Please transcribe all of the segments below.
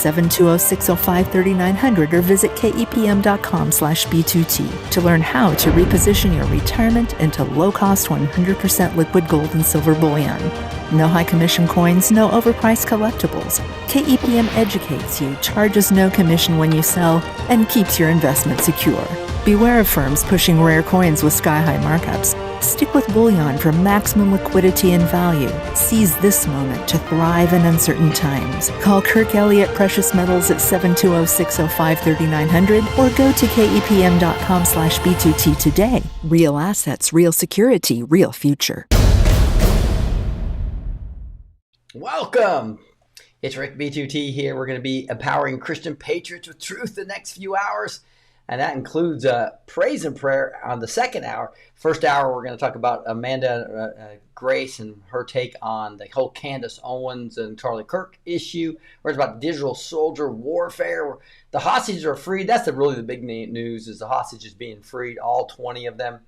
720-605-3900 or visit kepm.com/B2T to learn how to reposition your retirement into low-cost 100% liquid gold and silver bullion. No high commission coins, no overpriced collectibles. KEPM educates you, charges no commission when you sell, and keeps your investment secure. Beware of firms pushing rare coins with sky-high markups. Stick with bullion for maximum liquidity and value. Seize this moment to thrive in uncertain times. Call Kirk Elliott Precious Metals at 720-605-3900 or go to kepm.com/B2T today. Real assets, real security, real future. Welcome. It's Rick B2T here. We're going to be empowering Christian patriots with truth the next few hours. And that includes praise and prayer on the second hour. First hour, we're going to talk about Amanda Grace and her take on the whole Candace Owens and Charlie Kirk issue. We're about digital soldier warfare. The hostages are freed. That's really the big news, is the hostages being freed, all 20 of them.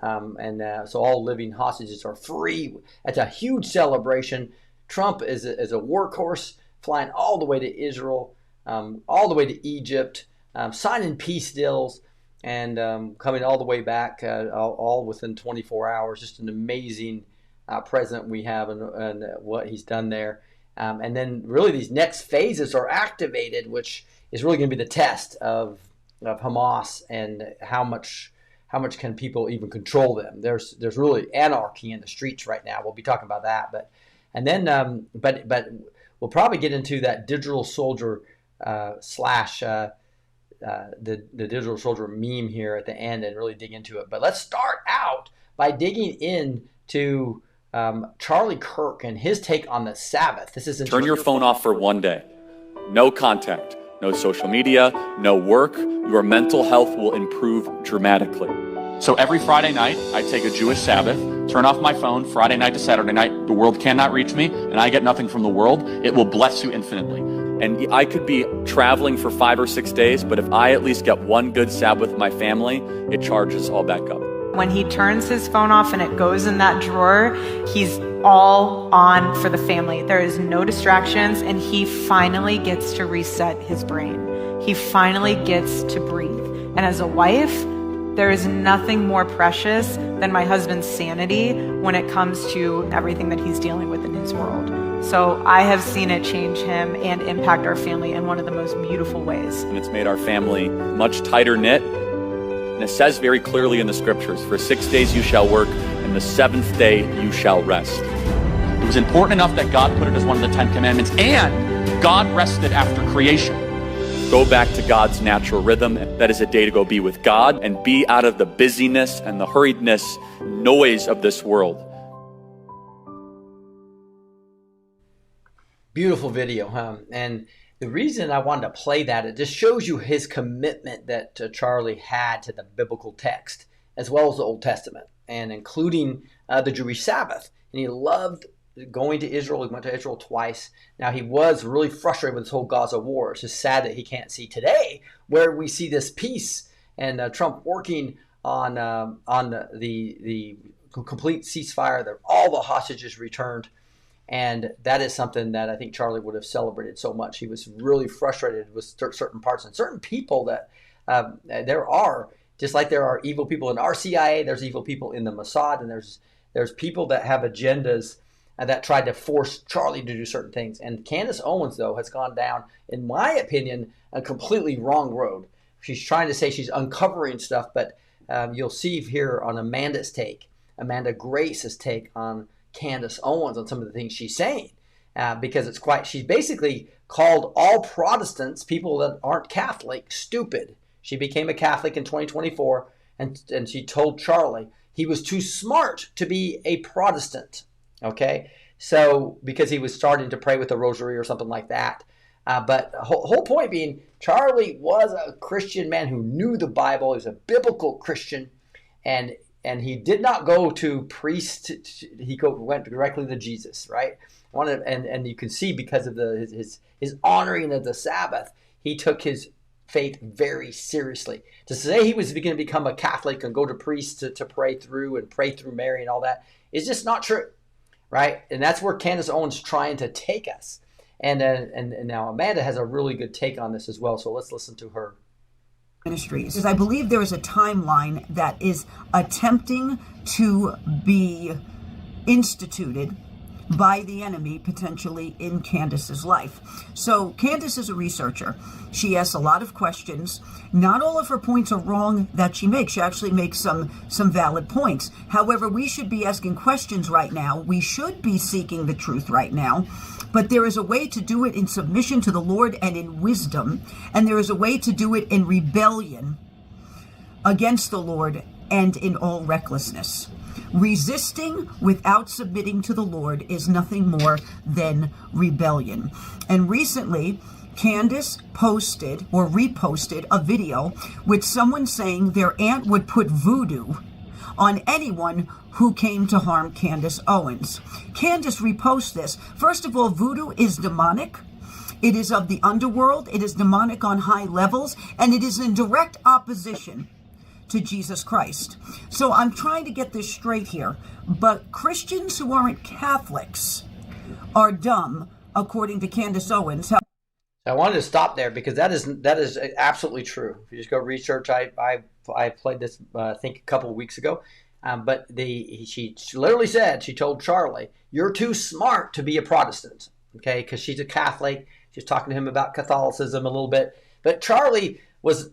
So all living hostages are free. It's a huge celebration. Trump is a workhorse, flying all the way to Israel, all the way to Egypt, signing peace deals, and coming all the way back, all within 24 hours. Just an amazing president we have, and what he's done there. And then really these next phases are activated, which is really going to be the test of Hamas and how much can people even control them. There's really anarchy in the streets right now. We'll be talking about that, but we'll probably get into that digital soldier the digital soldier meme here at the end and really dig into it. But let's start out by digging into Charlie Kirk and his take on the Sabbath. This is Turn your phone off for one day. No contact, no social media, no work. Your mental health will improve dramatically. So every Friday night, I take a Jewish Sabbath, turn off my phone, Friday night to Saturday night. The world cannot reach me, and I get nothing from the world. It will bless you infinitely. And I could be traveling for 5 or 6 days, but if I at least get one good Sabbath with my family, it charges all back up. When he turns his phone off and it goes in that drawer, he's all on for the family. There is no distractions, and he finally gets to reset his brain. He finally gets to breathe. And as a wife, there is nothing more precious than my husband's sanity when it comes to everything that he's dealing with in his world. So I have seen it change him and impact our family in one of the most beautiful ways. And it's made our family much tighter knit. And it says very clearly in the scriptures, for 6 days you shall work, and the seventh day you shall rest. It was important enough that God put it as one of the 10 commandments, and God rested after creation. Go back to God's natural rhythm. That is a day to go be with God and be out of the busyness and the hurriedness, noise of this world. Beautiful video, huh? And the reason I wanted to play that, it just shows you his commitment that Charlie had to the biblical text, as well as the Old Testament, and including the Jewish Sabbath. And he loved going to Israel. He went to Israel twice. Now, he was really frustrated with this whole Gaza war. It's just sad that he can't see today where we see this peace and Trump working on the complete ceasefire, that all the hostages returned. And that is something that I think Charlie would have celebrated so much. He was really frustrated with certain parts and certain people that there are, just like there are evil people in our CIA, there's evil people in the Mossad, and there's people that have agendas that tried to force Charlie to do certain things. And Candace Owens, though, has gone down, in my opinion, a completely wrong road. She's trying to say she's uncovering stuff, but you'll see here on Amanda's take, Amanda Grace's take on Candace Owens on some of the things she's saying, because she's basically called all Protestants, people that aren't Catholic, stupid. She became a Catholic in 2024, and she told Charlie he was too smart to be a Protestant. Okay, so because he was starting to pray with the rosary or something like that. But the whole point being, Charlie was a Christian man who knew the Bible. He was a biblical Christian, and he did not go to priest. He went directly to Jesus, right? And you can see because of his honoring of the Sabbath, he took his faith very seriously. To say he was going to become a Catholic and go to priests to pray through Mary and all that is just not true. Right? And that's where Candace Owens is trying to take us. And now Amanda has a really good take on this as well. So let's listen to her. Ministries, because I believe there is a timeline that is attempting to be instituted by the enemy, potentially in Candace's life. So Candace is a researcher. She asks a lot of questions. Not all of her points are wrong that she makes. She actually makes some valid points. However, we should be asking questions right now. We should be seeking the truth right now. But there is a way to do it in submission to the Lord and in wisdom. And there is a way to do it in rebellion against the Lord and in all recklessness. Resisting without submitting to the Lord is nothing more than rebellion. And recently, Candace posted or reposted a video with someone saying their aunt would put voodoo on anyone who came to harm Candace Owens. Candace reposts this. First of all, voodoo is demonic. It is of the underworld. It is demonic on high levels, and it is in direct opposition to Jesus Christ. So I'm trying to get this straight here. But Christians who aren't Catholics are dumb, according to Candace Owens. I wanted to stop there because that is absolutely true. If you just go research, I played this I think a couple of weeks ago, but she literally said, she told Charlie, "You're too smart to be a Protestant," okay, because she's a Catholic. She's talking to him about Catholicism a little bit, but Charlie was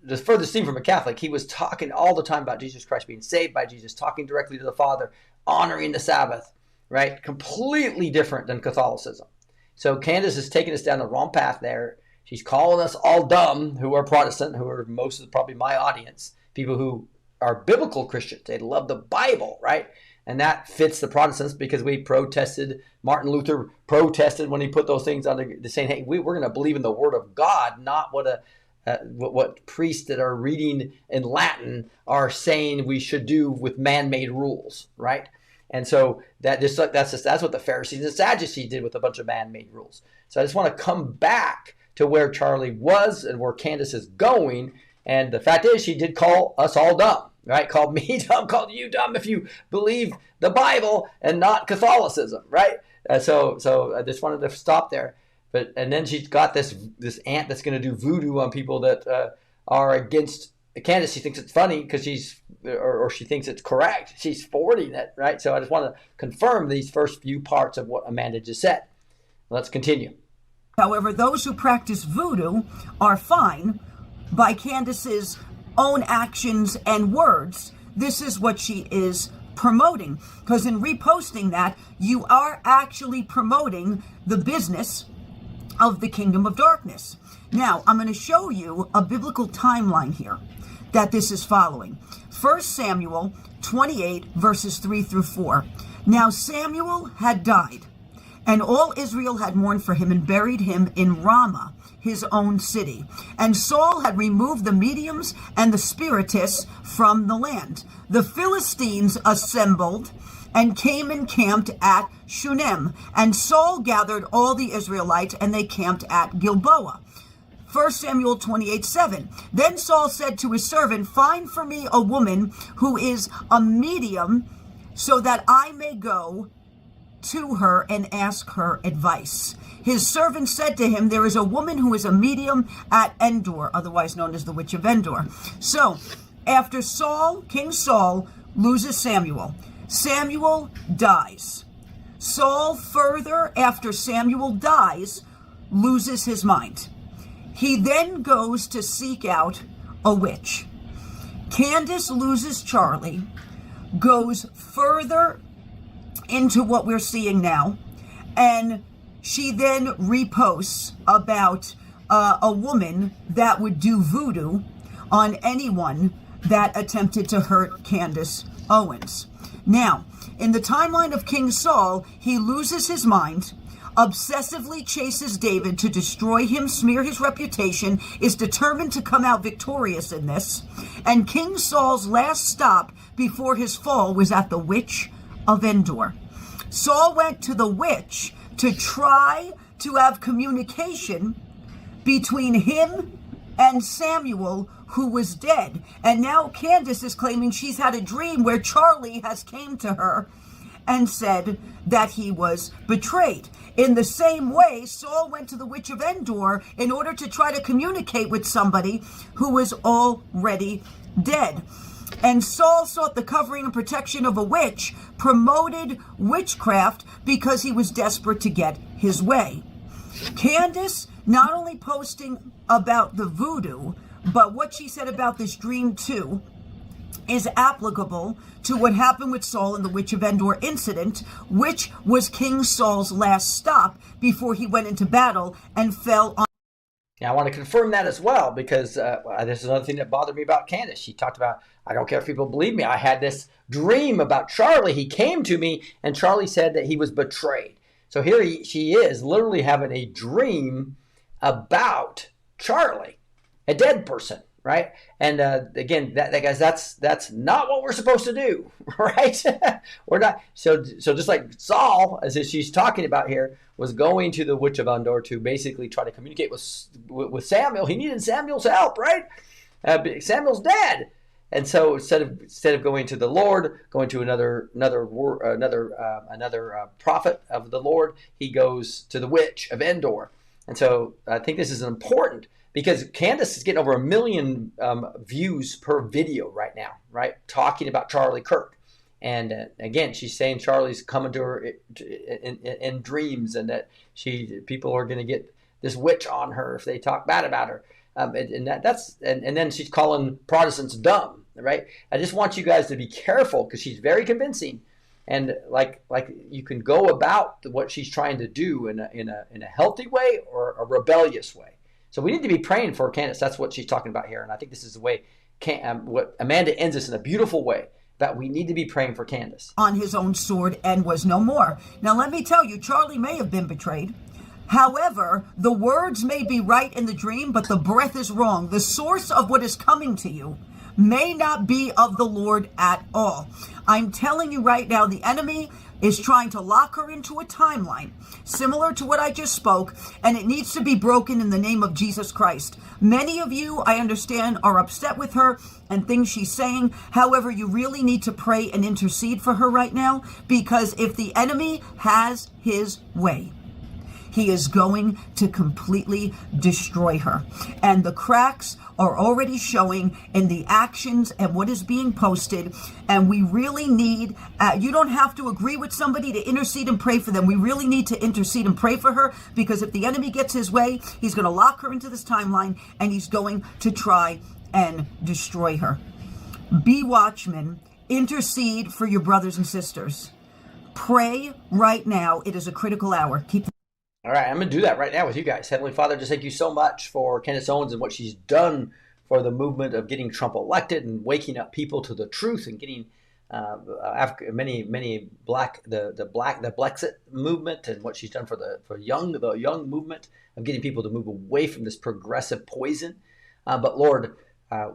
the furthest thing from a Catholic. He was talking all the time about Jesus Christ, being saved by Jesus, talking directly to the Father, honoring the Sabbath, right? Completely different than Catholicism. So Candace is taking us down the wrong path there. She's calling us all dumb who are Protestant, who are most of probably my audience, people who are biblical Christians. They love the Bible, right? And that fits the Protestants because we protested, Martin Luther protested when he put those things on the saying, hey, we're going to believe in the Word of God, not what priests that are reading in Latin are saying we should do with man-made rules, right? And so that's what the Pharisees and Sadducees did with a bunch of man-made rules. So I just want to come back to where Charlie was and where Candace is going. And the fact is, she did call us all dumb, right? Called me dumb, called you dumb if you believe the Bible and not Catholicism, right? So I just wanted to stop there. And then she's got this aunt that's going to do voodoo on people that are against Candace. She thinks it's funny because or she thinks it's correct. She's forwarding it, right? So I just want to confirm these first few parts of what Amanda just said. Let's continue. However, those who practice voodoo are fine by Candace's own actions and words. This is what she is promoting. Because in reposting that, you are actually promoting the business of the kingdom of darkness. Now, I'm going to show you a biblical timeline here that this is following. 1 Samuel 28, verses 3 through 4. Now Samuel had died, and all Israel had mourned for him and buried him in Ramah, his own city. And Saul had removed the mediums and the spiritists from the land. The Philistines assembled and came and camped at Shunem. And Saul gathered all the Israelites, and they camped at Gilboa. 1 Samuel 28:7. Then Saul said to his servant, find for me a woman who is a medium, so that I may go to her and ask her advice. His servant said to him, there is a woman who is a medium at Endor, otherwise known as the witch of Endor. So after King Saul loses Samuel, Samuel dies. Saul further, after Samuel dies, loses his mind. He then goes to seek out a witch. Candace loses Charlie, goes further into what we're seeing now, and she then reposts about a woman that would do voodoo on anyone that attempted to hurt Candace Owens. Now, in the timeline of King Saul, he loses his mind, obsessively chases David to destroy him, smear his reputation, is determined to come out victorious in this. And King Saul's last stop before his fall was at the witch of Endor. Saul went to the witch to try to have communication between him and Samuel, who was dead. And now Candace is claiming she's had a dream where Charlie has came to her and said that he was betrayed. In the same way, Saul went to the witch of Endor in order to try to communicate with somebody who was already dead. And Saul sought the covering and protection of a witch, promoted witchcraft because he was desperate to get his way. Candace not only posting about the voodoo, but what she said about this dream too is applicable to what happened with Saul in the Witch of Endor incident, which was King Saul's last stop before he went into battle and fell on. Now, I want to confirm that as well, because this is another thing that bothered me about Candace. She talked about, I don't care if people believe me, I had this dream about Charlie. He came to me, and Charlie said that he was betrayed. So here she is, literally having a dream about Charlie, a dead person, right? And again, that guys, that's not what we're supposed to do, right? We're not. So just like Saul, as she's talking about here, was going to the Witch of Endor to basically try to communicate with Samuel. He needed Samuel's help, right? Samuel's dead, and so instead of going to the Lord, going to another prophet of the Lord, he goes to the Witch of Endor. And so I think this is important, because Candace is getting over 1 million views per video right now, right? Talking about Charlie Kirk. And again, she's saying Charlie's coming to her in dreams, and that people are going to get this witch on her if they talk bad about her. And then she's calling Protestants dumb, right? I just want you guys to be careful, because she's very convincing. And like you can go about what she's trying to do in a healthy way or a rebellious way. So we need to be praying for Candace. That's what she's talking about here. And I think this is the way what Amanda ends this in a beautiful way, that we need to be praying for Candace. On his own sword and was no more. Now, let me tell you, Charlie may have been betrayed. However, the words may be right in the dream, but the breath is wrong. The source of what is coming to you may not be of the Lord at all. I'm telling you right now, the enemy is trying to lock her into a timeline similar to what I just spoke, and it needs to be broken in the name of Jesus Christ. Many of you, I understand, are upset with her and things she's saying. However, you really need to pray and intercede for her right now, because if the enemy has his way, he is going to completely destroy her. And the cracks are already showing in the actions and what is being posted. And we really need, you don't have to agree with somebody to intercede and pray for them. We really need to intercede and pray for her, because if the enemy gets his way, he's going to lock her into this timeline, and he's going to try and destroy her. Be watchmen. Intercede for your brothers and sisters. Pray right now. It is a critical hour. All right, I'm going to do that right now with you guys. Heavenly Father, just thank you so much for Candace Owens and what she's done for the movement of getting Trump elected and waking up people to the truth, and getting many black the Brexit movement, and what she's done for the young movement of getting people to move away from this progressive poison. But Lord,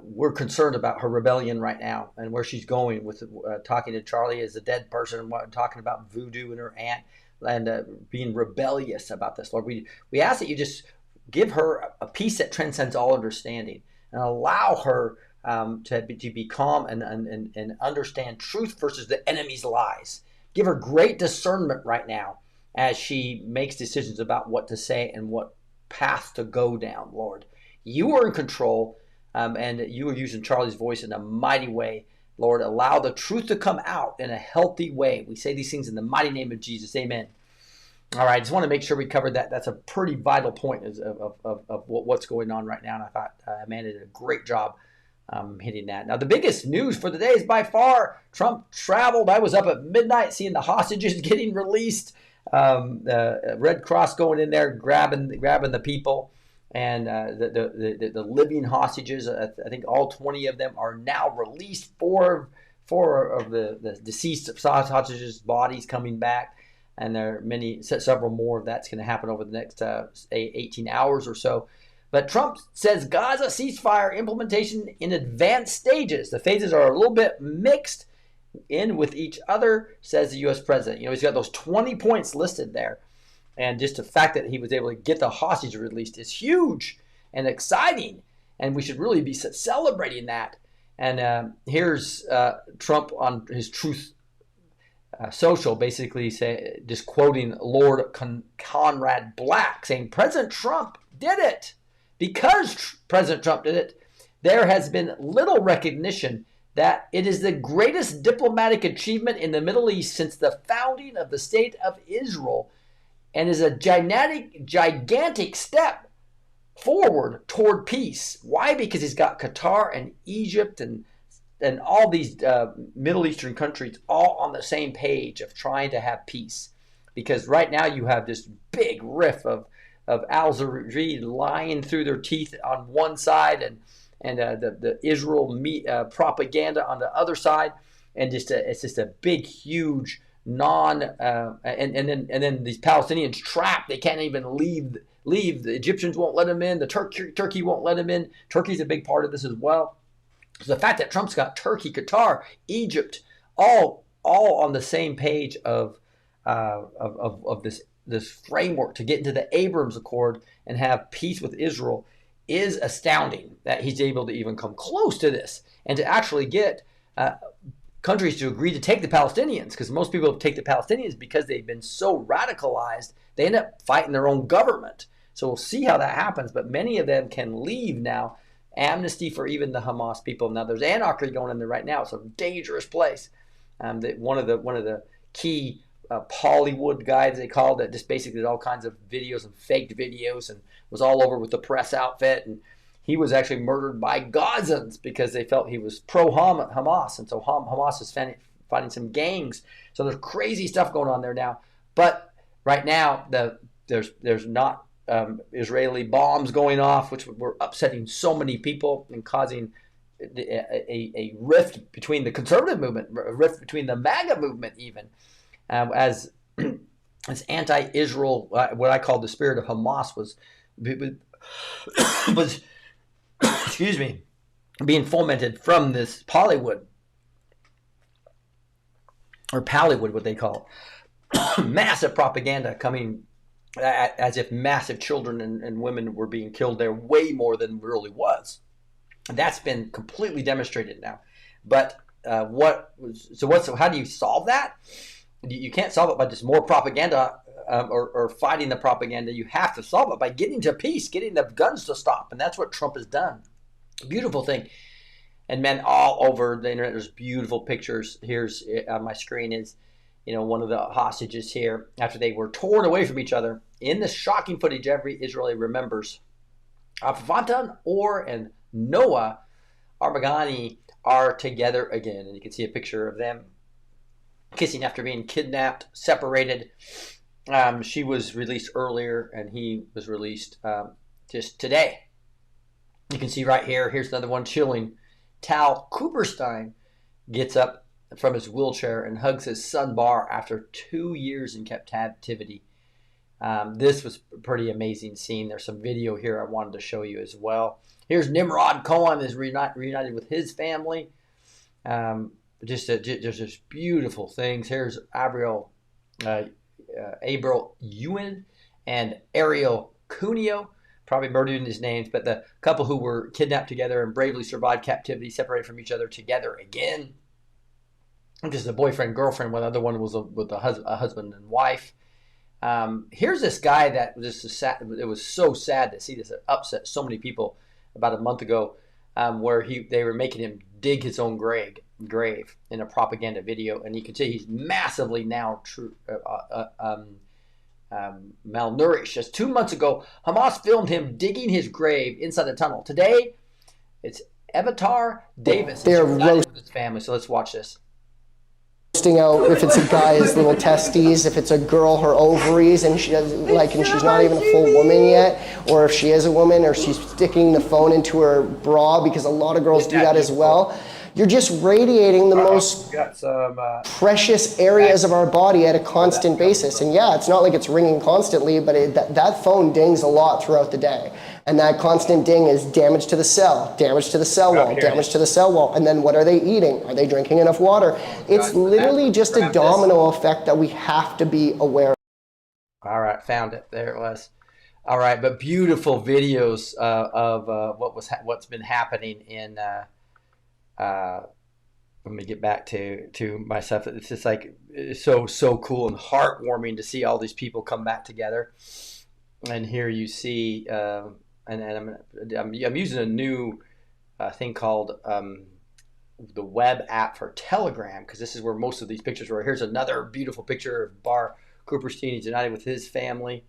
we're concerned about her rebellion right now, and where she's going with talking to Charlie as a dead person, talking about voodoo and her aunt, and being rebellious about this. Lord, we ask that you just give her a peace that transcends all understanding, and allow her to be calm and understand truth versus the enemy's lies. Give her great discernment right now as she makes decisions about what to say and what path to go down. Lord, you are in control, and you are using Charlie's voice in a mighty way. Lord, allow the truth to come out in a healthy way. We say these things in the mighty name of Jesus. Amen. All right, I just want to make sure we covered that. That's a pretty vital point of what's going on right now, and I thought Amanda did a great job hitting that. Now, the biggest news for the day is by far Trump traveled. I was up at midnight seeing the hostages getting released. The Red Cross going in there, grabbing the people. And the living hostages, I think all 20 of them are now released. Four of the deceased hostages' bodies coming back, and there are several more of that's going to happen over the next 18 hours or so. But Trump says Gaza ceasefire implementation in advanced stages. The phases are a little bit mixed in with each other, says the U.S. president. He's got those 20 points listed there. And just the fact that he was able to get the hostage released is huge and exciting. And we should really be celebrating that. And here's Trump on his Truth social, basically just quoting Lord Conrad Black, saying President Trump did it. Because President Trump did it, there has been little recognition that it is the greatest diplomatic achievement in the Middle East since the founding of the State of Israel, and is a gigantic step forward toward peace. Why? Because he's got Qatar and Egypt and all these Middle Eastern countries all on the same page of trying to have peace. Because right now you have this big rift of Al Zawahiri lying through their teeth on one side, and the Israel propaganda on the other side, and it's just a big, huge and then these Palestinians trapped. They can't even leave. The Egyptians won't let them in. The Turkey won't let them in. Turkey's a big part of this as well. So the fact that Trump's got Turkey, Qatar, Egypt, all on the same page of this framework to get into the Abrams Accord and have peace with Israel is astounding. That he's able to even come close to this and to actually get countries to agree to take the Palestinians, because most people take the Palestinians because they've been so radicalized, they end up fighting their own government. So we'll see how that happens, but many of them can leave now. Amnesty for even the Hamas people. Now there's anarchy going in there right now. It's a dangerous place. One of the key Hollywood guys, they called it, just basically did all kinds of videos and faked videos and was all over with the press outfit, and he was actually murdered by Gazans because they felt he was pro-Hamas, and so Hamas is fighting some gangs. So there's crazy stuff going on there now. But right now, there's not Israeli bombs going off, which were upsetting so many people and causing a rift between the conservative movement, a rift between the MAGA movement, even as anti-Israel, what I call the spirit of Hamas was excuse me, being fomented from this Pollywood, or Pallywood, what they call it. Massive propaganda coming as if massive children and women were being killed there, way more than really was. And that's been completely demonstrated now. But how do you solve that? You can't solve it by just more propaganda or fighting the propaganda. You have to solve it by getting to peace, getting the guns to stop. And that's what Trump has done. Beautiful thing. And men all over the internet, there's beautiful pictures. Here's on my screen is, one of the hostages here after they were torn away from each other. In the shocking footage, every Israeli remembers Avantan, Or, and Noah Armagani are together again. And you can see a picture of them kissing after being kidnapped, separated. She was released earlier, and he was released just today. You can see right here, here's another one chilling. Tal Cooperstein gets up from his wheelchair and hugs his son Bar after 2 years in captivity. This was a pretty amazing scene. There's some video here I wanted to show you as well. Here's Nimrod Cohen is reunited with his family. Just beautiful things. Here's Abriel Ewan and Ariel Cuneo, probably murdered in his names, but the couple who were kidnapped together and bravely survived captivity, separated from each other, together again. Just a boyfriend, girlfriend. One other one was with a husband and wife. Here's this guy that was just sad. It was so sad to see this. It upset so many people about a month ago, where they were making him dig his own grave in a propaganda video, and you can see he's massively now malnourished. Just 2 months ago, Hamas filmed him digging his grave inside the tunnel. Today, it's Evitar Davis. They're roasting his family. So let's watch this. Out if it's a guy, his little testes, if it's a girl, her ovaries, and she's not even a full woman yet, or if she is a woman, or she's sticking the phone into her bra, because a lot of girls do that as well. You're just radiating the most precious areas of our body at a constant basis. And yeah, it's not like it's ringing constantly, but that phone dings a lot throughout the day. And that constant ding is damage to the cell, damage to the cell wall, damage to the cell wall. And then what are they eating? Are they drinking enough water? It's literally just a domino effect that we have to be aware of. All right, found it. There it was. All right, but beautiful videos of what's been happening in let me get back to my stuff. It's just like it's so cool and heartwarming to see all these people come back together. And here you see, and I'm using a new thing called the web app for Telegram, because this is where most of these pictures were. Here's another beautiful picture of Bar Cooperstein. He's united with his family,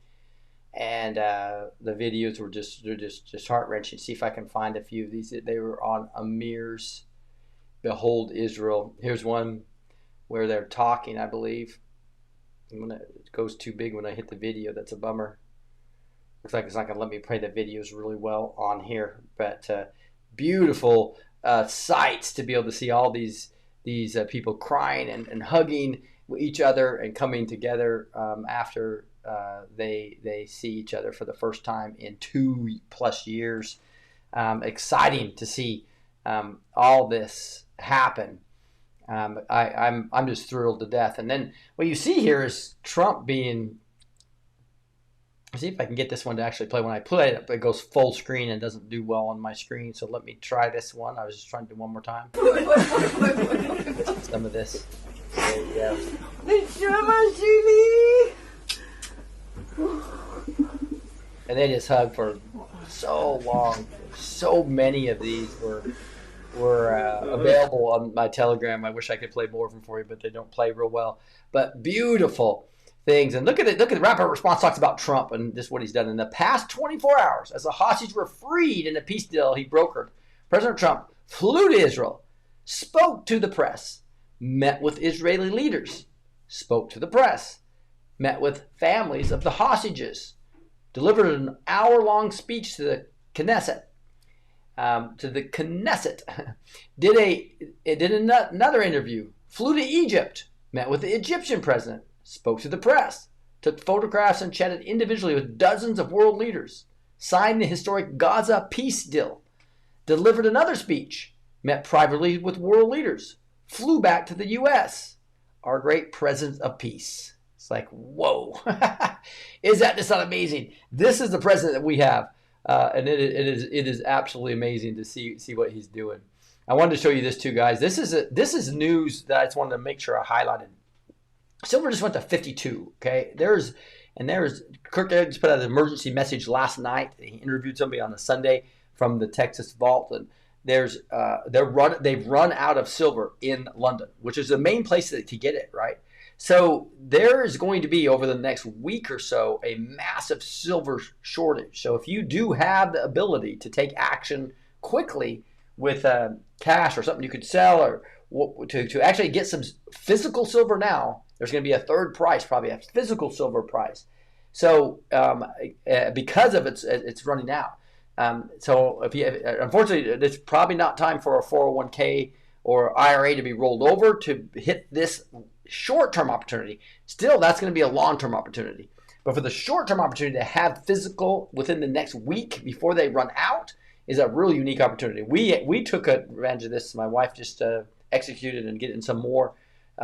and the videos were just heart wrenching. See if I can find a few of these. They were on Amir's Behold Israel. Here's one where they're talking, I believe. It goes too big when I hit the video. That's a bummer. Looks like it's not going to let me play the videos really well on here. But beautiful sights to be able to see all these people crying and hugging each other and coming together after they see each other for the first time in 2+ years. Exciting to see all this happen. I'm just thrilled to death. And then what you see here is Trump being. See if I can get this one to actually play. When I play it, it goes full screen and doesn't do well on my screen. So let me try this one. I was just trying to do one more time. Some of this. There you go. And they just hug for so long. So many of these were available on my Telegram. I wish I could play more of them for you, but they don't play real well. But beautiful things. And look at it. Look at the rapid response talks about Trump and this what he's done in the past 24 hours. As the hostages were freed in a peace deal he brokered, President Trump flew to Israel, spoke to the press, met with Israeli leaders, spoke to the press, met with families of the hostages, delivered an hour-long speech to the Knesset. Did another interview, flew to Egypt, met with the Egyptian president, spoke to the press, took photographs and chatted individually with dozens of world leaders, signed the historic Gaza peace deal, delivered another speech, met privately with world leaders, flew back to the U.S., our great president of peace. It's like, whoa. Is that just not amazing? This is the president that we have, and it is absolutely amazing to see what he's doing. I wanted to show you this too, guys. This is news that I just wanted to make sure I highlighted. Silver just went to 52. Okay, there's Kirk just put out an emergency message last night. He interviewed somebody on a Sunday from the Texas Vault, and they've run out of silver in London, which is the main place to get it, right? So there is going to be over the next week or so a massive silver shortage. So if you do have the ability to take action quickly with cash or something you could sell, or to actually get some physical silver now, there's going to be a third price, probably a physical silver price. So because of it's running out. So unfortunately, it's probably not time for a 401k or IRA to be rolled over to hit this short-term opportunity. Still, that's going to be a long-term opportunity. But for the short-term opportunity to have physical within the next week before they run out is a really unique opportunity. We took advantage of this. My wife just executed and getting some more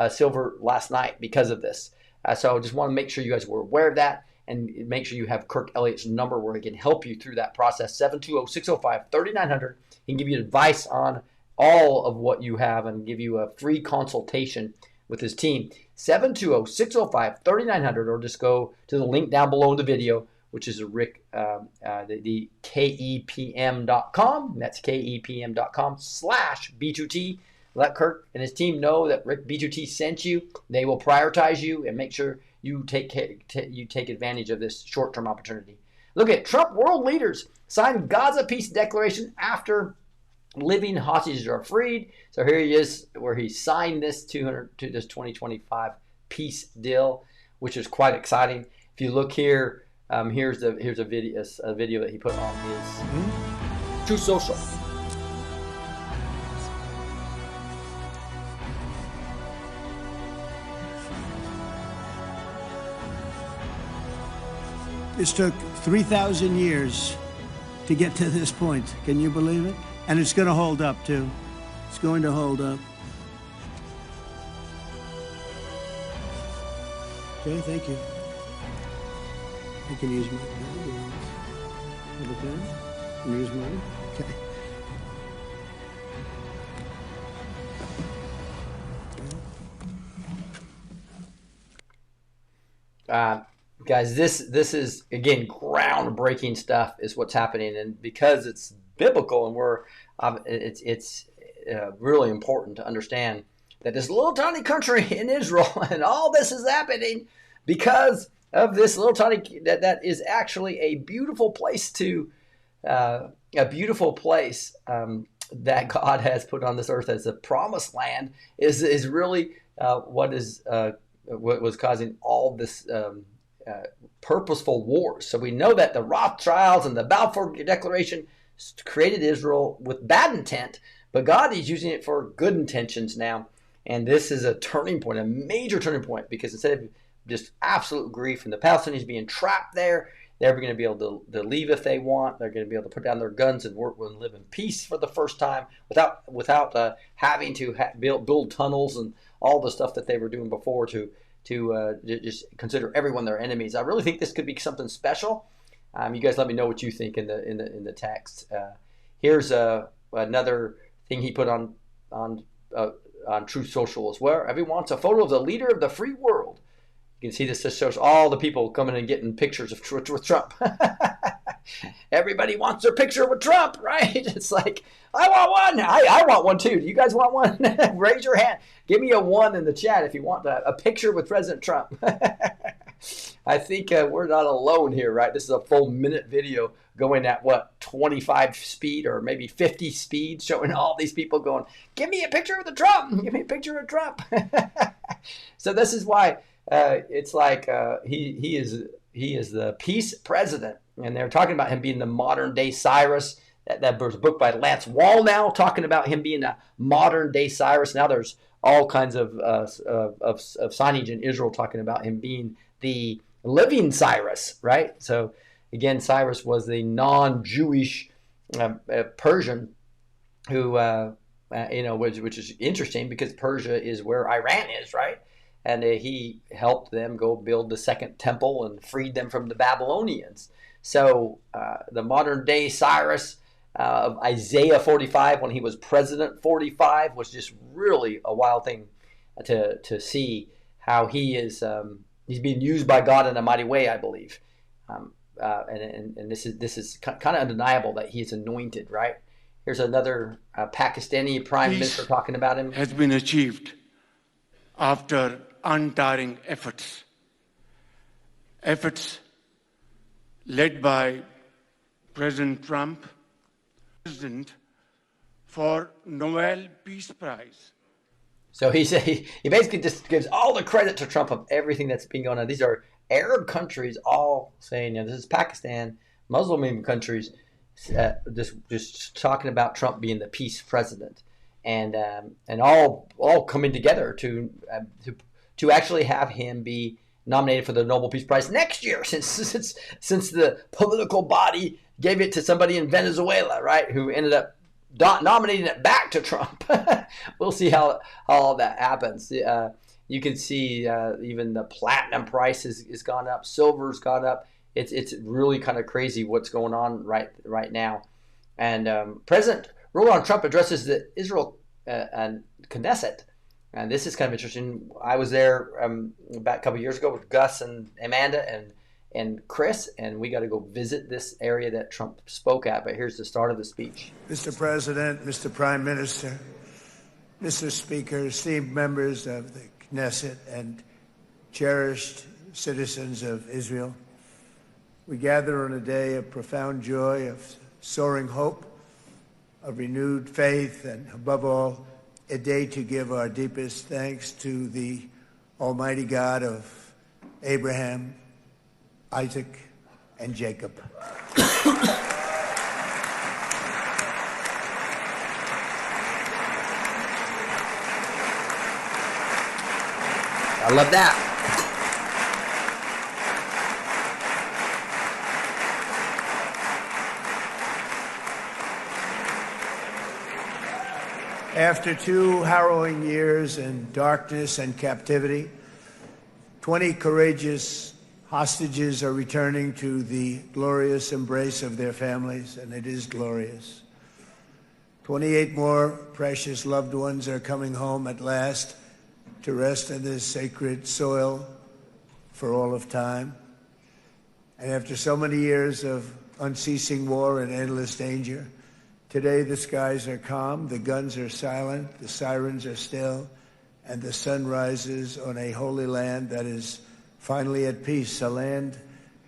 silver last night because of this. So I just want to make sure you guys were aware of that, and make sure you have Kirk Elliott's number where he can help you through that process. 720-605-3900. He can give you advice on all of what you have and give you a free consultation with his team. 720-605-3900, or just go to the link down below in the video, which is Rick, the KEPM.com. That's KEPM.com/B2T. Let Kirk and his team know that Rick B2T sent you. They will prioritize you and make sure you take advantage of this short-term opportunity. Look at Trump world leaders signed Gaza peace declaration after living hostages are freed. So here he is, where he signed this to this 2025 peace deal, which is quite exciting. If you look here, here's a video that he put on his True Social. This took 3,000 years to get to this point. Can you believe it? And it's going to hold up, too. It's going to hold up. Okay, thank you. I can use my pen. Have a pen? Can you use mine? Okay. guys, this is, again, groundbreaking stuff is what's happening. And because it's biblical and it's really important to understand that this little tiny country in Israel and all this is happening because of this little tiny, that is actually a beautiful place that God has put on this earth as a promised land is really what was causing all this purposeful wars. So we know that the Rothschilds and the Balfour Declaration created Israel with bad intent, but God is using it for good intentions now. And this is a turning point, a major turning point, because instead of just absolute grief and the Palestinians being trapped there, they're going to be able to leave if they want. They're going to be able to put down their guns and work and live in peace for the first time without having to build tunnels and all the stuff that they were doing before to just consider everyone their enemies. I really think this could be something special. You guys let me know what you think in the text. Here's another thing he put on Truth Social as well. Everyone wants a photo of the leader of the free world. You can see this just shows all the people coming and getting pictures with Trump. Everybody wants their picture with Trump, right? It's like, I want one. I want one too. Do you guys want one? Raise your hand. Give me a 1 in the chat if you want a picture with President Trump. I think we're not alone here, right? This is a full minute video going at 25 speed or maybe 50 speed, showing all these people going, give me a picture of the Trump. Give me a picture of Trump. So this is why it's like he is the peace president. And they're talking about him being the modern day Cyrus. That was a book by Lance Wall now talking about him being a modern day Cyrus. Now there's all kinds of signage in Israel talking about him being the living Cyrus, right? So again, Cyrus was the non-Jewish Persian who, which is interesting because Persia is where Iran is, right? And he helped them go build the second temple and freed them from the Babylonians. So the modern day Cyrus of Isaiah 45, when he was president 45, was just really a wild thing to see how he is he's being used by God in a mighty way, I believe. And this is kind of undeniable that he is anointed, right? Here's another Pakistani prime minister talking about him. Has been achieved after untiring efforts led by President Trump, President for Nobel Peace Prize. So he basically just gives all the credit to Trump of everything that's been going on. These are Arab countries all saying, this is Pakistan, Muslim countries, just talking about Trump being the peace president, and all coming together to actually have him be nominated for the Nobel Peace Prize next year, since the political body gave it to somebody in Venezuela, right, who ended up nominating it back to Trump. We'll see how all that happens. You can see even the platinum price has gone up, silver's gone up. It's really kind of crazy what's going on right now. And President Donald Trump addresses the Israel and Knesset. And this is kind of interesting. I was there about a couple of years ago with Gus and Amanda and Chris, and we got to go visit this area that Trump spoke at. But here's the start of the speech. Mr. President, Mr. Prime Minister, Mr. Speaker, esteemed members of the Knesset and cherished citizens of Israel, we gather on a day of profound joy, of soaring hope, of renewed faith, and above all, a day to give our deepest thanks to the Almighty God of Abraham, Isaac, and Jacob. I love that. After 2 harrowing years in darkness and captivity, 20 courageous hostages are returning to the glorious embrace of their families, and it is glorious. 28 more precious loved ones are coming home at last to rest in this sacred soil for all of time. And after so many years of unceasing war and endless danger, today the skies are calm, the guns are silent, the sirens are still, and the sun rises on a holy land that is finally at peace, a land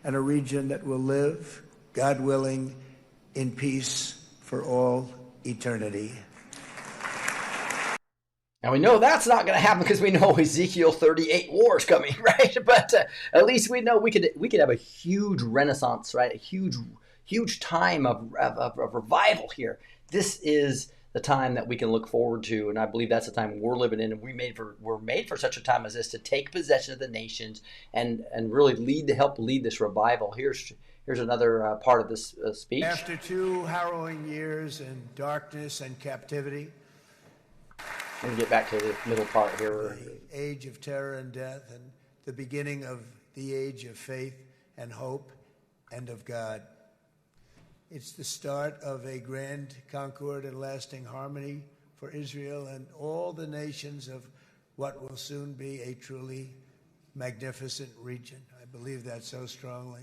and a region that will live, God willing, in peace for all eternity. And we know that's not going to happen because we know Ezekiel 38 war is coming, right? But at least we know we could have a huge renaissance, right? A huge time of revival here. This is the time that we can look forward to, and I believe that's the time we're living in, and we're made for such a time as this, to take possession of the nations and really help lead this revival. Here's another part of this speech. After 2 harrowing years in darkness and captivity, let me get back to the middle part here. The age of terror and death, and the beginning of the age of faith and hope and of God. It's the start of a grand concord and lasting harmony for Israel and all the nations of what will soon be a truly magnificent region. I believe that so strongly.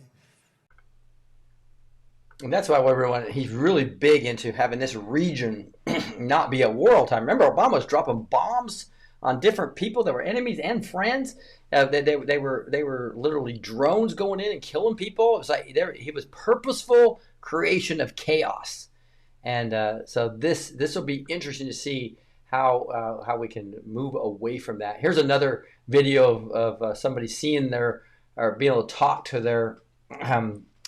And that's why he's really big into having this region not be a war all the time. Remember, Obama was dropping bombs on different people that were enemies and friends. They were literally drones going in and killing people. It was like it was purposeful creation of chaos. And so this will be interesting to see how we can move away from that. Here's another video of somebody seeing or being able to talk to their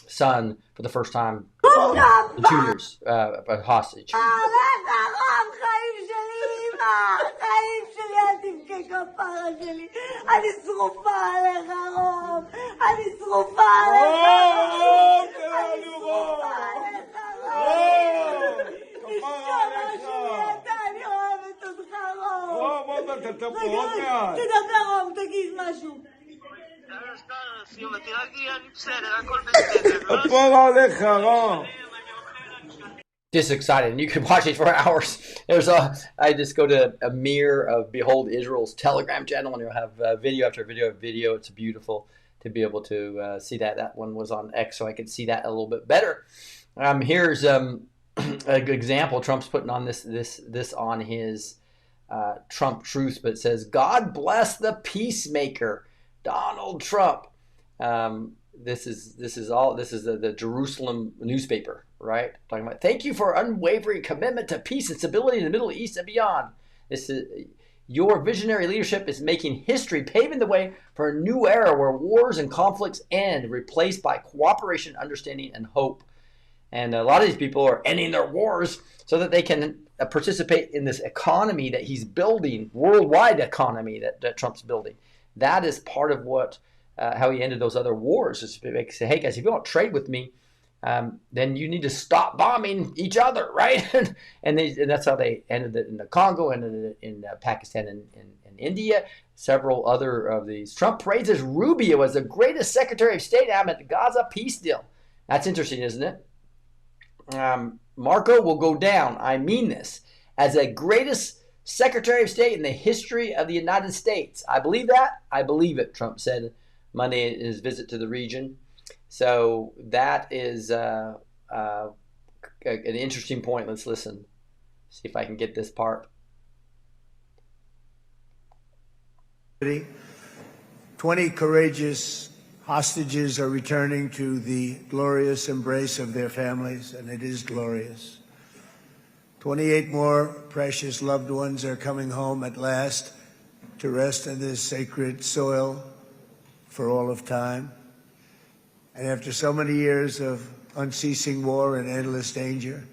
son for the first time in 2 years, a hostage. Just excited, and you can watch it for hours. I just go to Amir of Behold Israel's Telegram channel, and you'll have video after video after video. It's beautiful to be able to see that. That one was on X, so I could see that a little bit better. Here's an example. Trump's putting on this on his Trump Truth, but it says, "God bless the peacemaker, Donald Trump." This is the Jerusalem newspaper, right? Talking about, thank you for unwavering commitment to peace and stability in the Middle East and beyond. Your visionary leadership is making history, paving the way for a new era where wars and conflicts end, replaced by cooperation, understanding, and hope. And a lot of these people are ending their wars so that they can participate in this economy that he's building, worldwide economy that Trump's building. That is part of what how he ended those other wars. Is to say, hey guys, if you don't trade with me, then you need to stop bombing each other, right? and that's how they ended it in the Congo, and in Pakistan and India. Several other of these. Trump praises Rubio as the greatest Secretary of State at the Gaza peace deal. That's interesting, isn't it? Marco will go down, I mean this, as the greatest Secretary of State in the history of the United States. I believe that. I believe it, Trump said Monday in his visit to the region. So that is an interesting point. Let's listen. See if I can get this part. 20 courageous hostages are returning to the glorious embrace of their families, and it is glorious. 28 more precious loved ones are coming home at last to rest in this sacred soil for all of time. And after so many years of unceasing war and endless danger,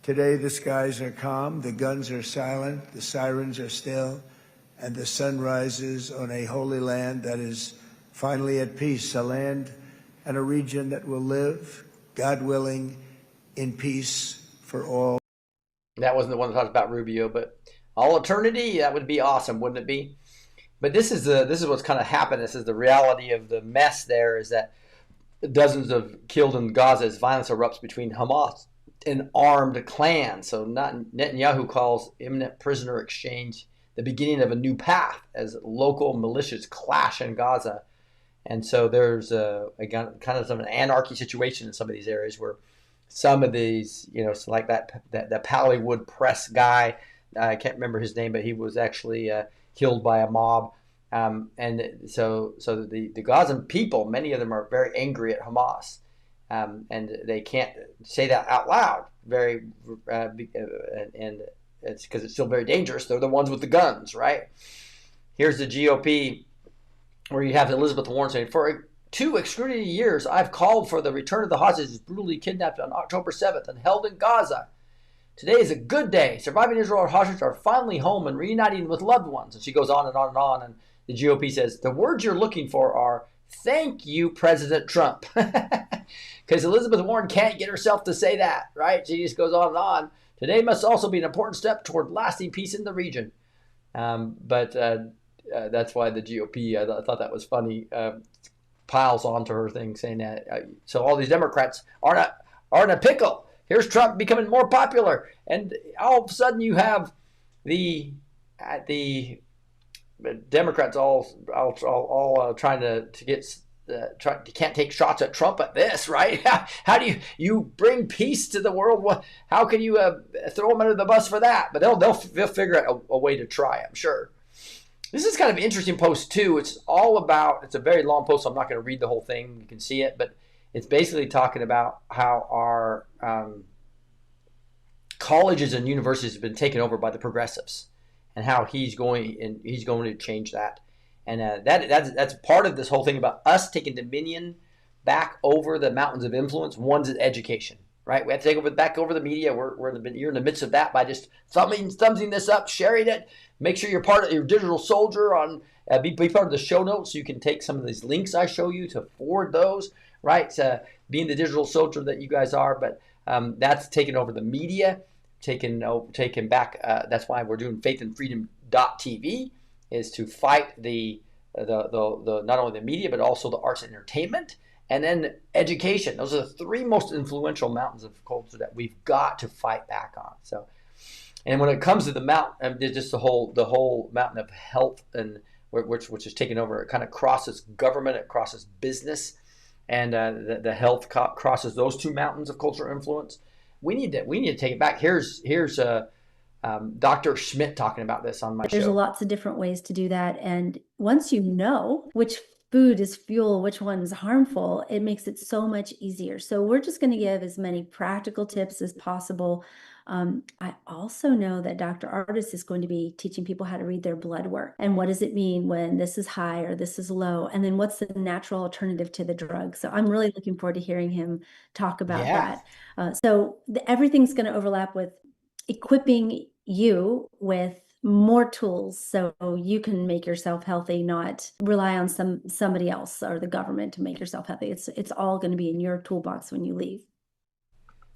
today the skies are calm, the guns are silent, the sirens are still, and the sun rises on a holy land that is finally at peace, a land and a region that will live, God willing, in peace for all. That wasn't the one that talked about Rubio, but all eternity, that would be awesome, wouldn't it be? But this is what's kind of happened. This is the reality of the mess there, is that dozens of killed in Gaza as violence erupts between Hamas and armed clans. So Netanyahu calls imminent prisoner exchange the beginning of a new path as local militias clash in Gaza. And so there's kind of an anarchy situation in some of these areas where some of these, so like that Pallywood Press guy, I can't remember his name, but he was actually killed by a mob. And so the Gazan people, many of them are very angry at Hamas, and they can't say that out loud. And it's because it's still very dangerous. They're the ones with the guns, right? Here's the GOP, where you have Elizabeth Warren saying, "For 2 excruciating years, I've called for the return of the hostages brutally kidnapped on October 7th and held in Gaza. Today is a good day. Surviving Israel hostages are finally home and reuniting with loved ones." And she goes on and on and on. And the GOP says, "The words you're looking for are, thank you, President Trump." Because Elizabeth Warren can't get herself to say that, right? She just goes on and on. "Today must also be an important step toward lasting peace in the region." But that's why the GOP, I thought that was funny, piles onto her thing saying that. So all these Democrats are in a pickle. Here's Trump becoming more popular. And all of a sudden you have the Democrats all trying to get you can't take shots at Trump at this, right? How do you bring peace to the world? How can you throw him under the bus for that? But they'll figure out a way to try, I'm sure. This is kind of an interesting post too. It's a very long post, so I'm not going to read the whole thing. You can see it, but it's basically talking about how our colleges and universities have been taken over by the progressives, and how he's going to change that. And that's part of this whole thing about us taking dominion back over the mountains of influence. One's education, right? We have to take back over the media. You're in the midst of that by just thumbing this up, sharing it. Make sure you're part of your digital soldier on. Be part of the show notes so you can take some of these links I show you to forward those, right? Being the digital soldier that you guys are, but that's taking over the media, taking back. That's why we're doing faithandfreedom.tv, is to fight the not only the media but also the arts and entertainment, and then education. Those are the 3 most influential mountains of culture that we've got to fight back on. So, and when it comes to the mountain, just the whole mountain of health, and which is taken over, it kind of crosses government, it crosses business, and the health crosses those 2 mountains of cultural influence. We need to take it back. Here's Dr. Schmidt talking about this on my show. There's lots of different ways to do that. And once you know which food is fuel, which one is harmful, it makes it so much easier. So we're just going to give as many practical tips as possible. I also know that Dr. Artis is going to be teaching people how to read their blood work. And what does it mean when this is high or this is low? And then what's the natural alternative to the drug? So I'm really looking forward to hearing him talk about that. Everything's going to overlap with equipping you with more tools so you can make yourself healthy, not rely on somebody else or the government to make yourself healthy. It's all going to be in your toolbox when you leave.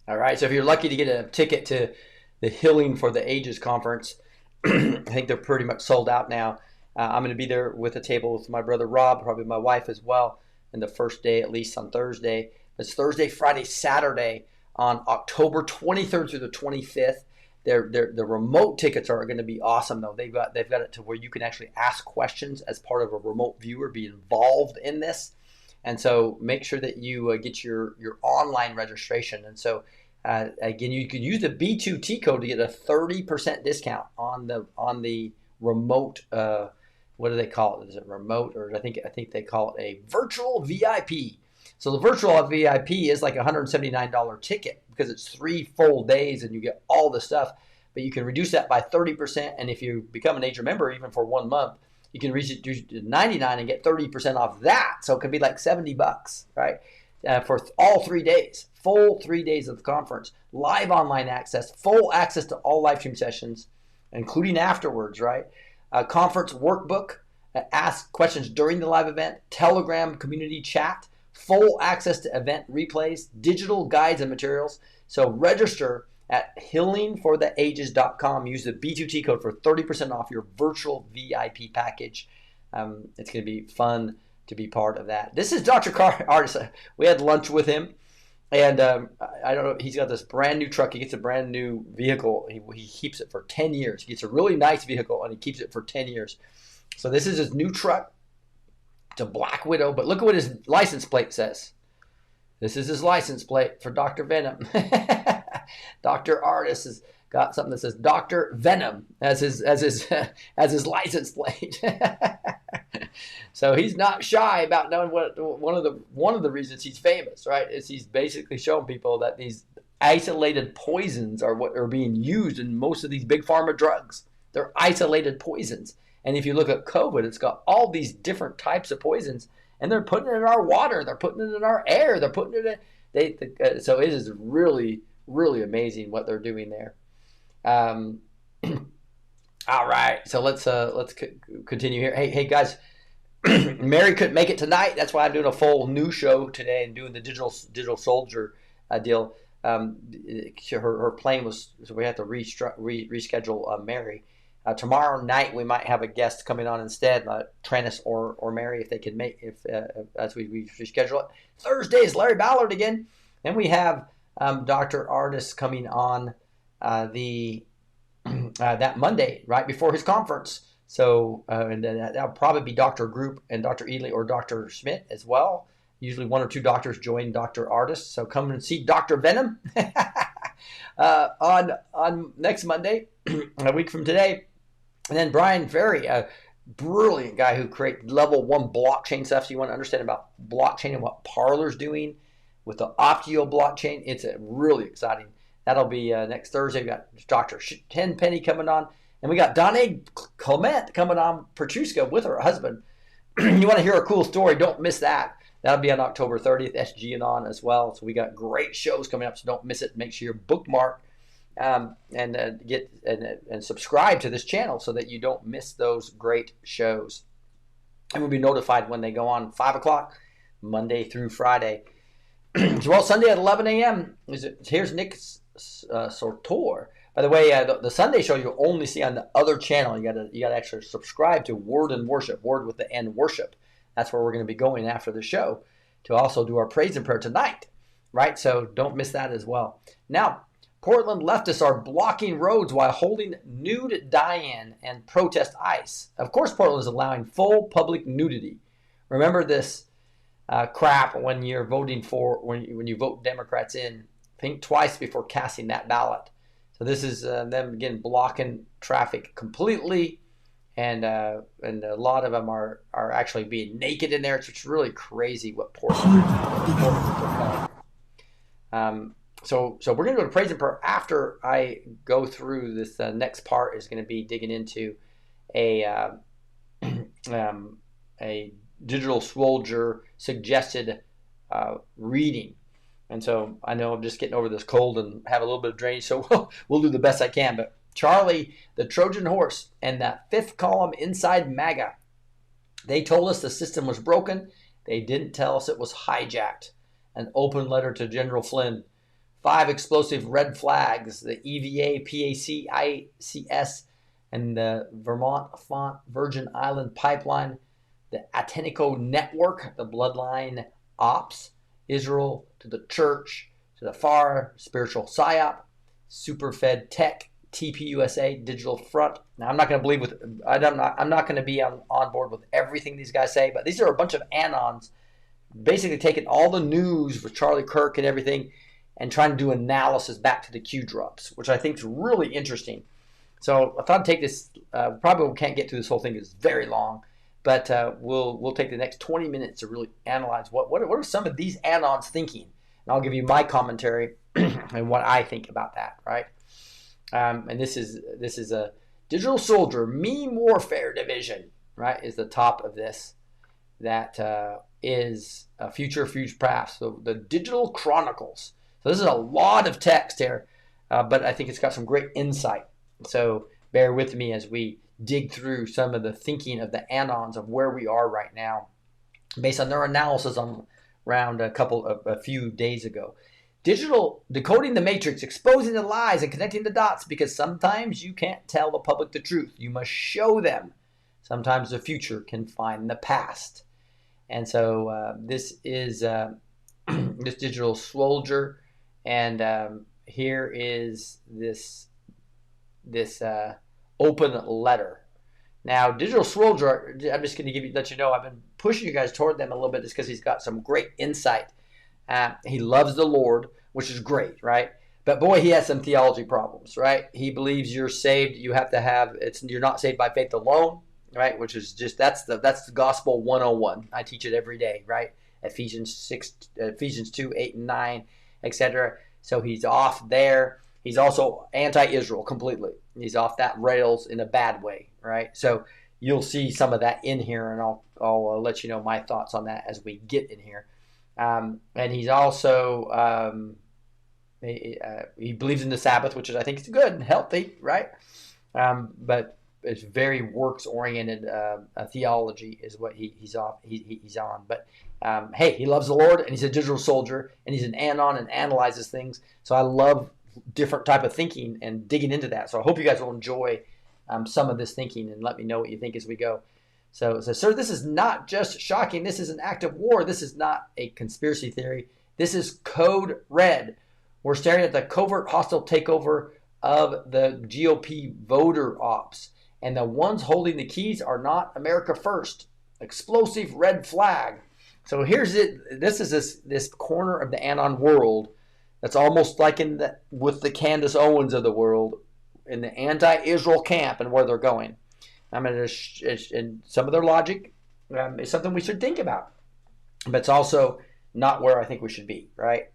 All right. So if you're lucky to get a ticket to the Healing for the Ages conference, I think they're pretty much sold out now. I'm going to be there with a table with my brother Rob, probably my wife as well, and the first day, at least on Thursday. It's Thursday, Friday, Saturday on October 23rd through the 25th. The remote tickets are going to be awesome, though. They've got it to where you can actually ask questions as part of a remote viewer, be involved in this. And so make sure that you get your online registration. And so again, you can use the B2T code to get a 30% discount on the remote. What do they call it? Is it remote, or I think they call it a virtual VIP. So the virtual VIP is like a $179 ticket because it's 3 full days and you get all the stuff. But you can reduce that by 30%. And if you become a major member, even for 1 month, you can reduce it to $99 and get 30% off that. So it could be like $70, right? For all 3 days, full 3 days of the conference, live online access, full access to all live stream sessions, including afterwards, right? Conference workbook, ask questions during the live event, Telegram community chat, full access to event replays, digital guides and materials. So register at healingfortheages.com. Use the B2T code for 30% off your virtual VIP package. It's going to be fun to be part of that. This is Dr. Artis. We had lunch with him, and I don't know, he's got this brand new truck. He gets a brand new vehicle. He keeps it for 10 years. He gets a really nice vehicle, and he keeps it for 10 years. So this is his new truck. It's a Black Widow, but look at what his license plate says. This is his license plate for Dr. Venom. Dr. Artis has got something that says Dr. Venom as his license plate. So he's not shy about knowing what one of the reasons he's famous, right? Is he's basically showing people that these isolated poisons are what are being used in most of these big pharma drugs. They're isolated poisons. And if you look at COVID, it's got all these different types of poisons, and they're putting it in our water, they're putting it in our air, they're putting it in. So it is really, really amazing what they're doing there. All right, so let's continue here. Hey guys, Mary couldn't make it tonight. That's why I'm doing a full new show today and doing the digital soldier deal. Her plane was, so we have to reschedule Mary. Tomorrow night we might have a guest coming on instead, Trennis or Mary, if they can make, as we reschedule it. Thursday is Larry Ballard again. Then we have Dr. Artis coming on that Monday right before his conference. So and that'll probably be Dr. Group and Dr. Ely or Dr. Schmidt as well. Usually one or two doctors join Dr. Artis. So come and see Dr. Venom on next Monday, a week from today. And then Brian Ferry, a brilliant guy who creates level 1 blockchain stuff. So you want to understand about blockchain and what Parler's doing with the Optio blockchain. It's really exciting. That'll be next Thursday. We got Dr. Tenpenny coming on. And we got Donna Clement coming on, Petruska, with her husband. You want to hear a cool story, don't miss that. That'll be on October 30th, SG and on as well. So we got great shows coming up, so don't miss it. Make sure you bookmark and get and subscribe to this channel so that you don't miss those great shows. And we'll be notified when they go on 5 o'clock, Monday through Friday. As well, Sunday at 11 a.m. Here's Nick Sortor. By the way, the Sunday show you'll only see on the other channel. You gotta actually subscribe to Word and Worship, Word with the N Worship. That's where we're going to be going after the show to also do our praise and prayer tonight, right? So don't miss that as well. Now, Portland leftists are blocking roads while holding nude die-in and protest ICE. Of course, Portland is allowing full public nudity. Remember this crap when you're voting for, when you vote Democrats in. Think twice before casting that ballot. So this is them again blocking traffic completely, and a lot of them are actually being naked in there. It's really crazy what Portland. So we're going to go to praise and prayer after I go through this. Next part is going to be digging into a digital soldier suggested reading. And so I know I'm just getting over this cold and have a little bit of drainage, so we'll do the best I can. But Charlie, the Trojan horse, and that fifth column inside MAGA, they told us the system was broken. They didn't tell us it was hijacked. An open letter to General Flynn. 5 explosive red flags, the EVA, PAC, ICS, and the Vermont Font Virgin Island Pipeline, the Atenico Network, the Bloodline Ops, Israel to the church, to the far, spiritual PSYOP, Superfed Tech, TPUSA, Digital Front. Now, I'm not going to be on board with everything these guys say, but these are a bunch of anons, basically taking all the news with Charlie Kirk and everything and trying to do analysis back to the Q drops, which I think is really interesting. So I thought I'd take this, probably can't get through this whole thing, it's very long, but we'll take the next 20 minutes to really analyze what are some of these anons thinking. And I'll give you my commentary and what I think about that, right? And this is a digital soldier, meme warfare division, right, is the top of this. That is a future past. So the Digital Chronicles. So this is a lot of text here, but I think it's got some great insight. So bear with me as we dig through some of the thinking of the anons of where we are right now, based on their analysis on around a few days ago. Digital decoding the matrix, exposing the lies and connecting the dots, because sometimes you can't tell the public the truth. You must show them. Sometimes the future can find the past. And so this is this digital soldier, and here is this open letter. Now, digital soldier, I'm just going to let you know, I've been pushing you guys toward them a little bit is because he's got some great insight. He loves the Lord, which is great, right? But boy, he has some theology problems, right? He believes you're saved. You have to have you're not saved by faith alone, right? Which is just that's the gospel 101. I teach it every day, right? Ephesians 2, 8, and 9, etc. So he's off there. He's also anti-Israel completely. He's off that rails in a bad way, right? So you'll see some of that in here, and I'll let you know my thoughts on that as we get in here. And he's also he believes in the Sabbath, which is I think is good and healthy, right? But it's very works-oriented theology is what he's on. But hey, he loves the Lord, and he's a digital soldier, and he's an anon and analyzes things. So I love different type of thinking and digging into that. So I hope you guys will enjoy some of this thinking and let me know what you think as we go. So, sir, this is not just shocking. This is an act of war. This is not a conspiracy theory. This is code red. We're staring at the covert hostile takeover of the GOP voter ops. And the ones holding the keys are not America first. Explosive red flag. So here's it. This is this corner of the Anon world that's almost like with the Candace Owens of the world in the anti-Israel camp and where they're going. And some of their logic is something we should think about. But it's also not where I think we should be, right?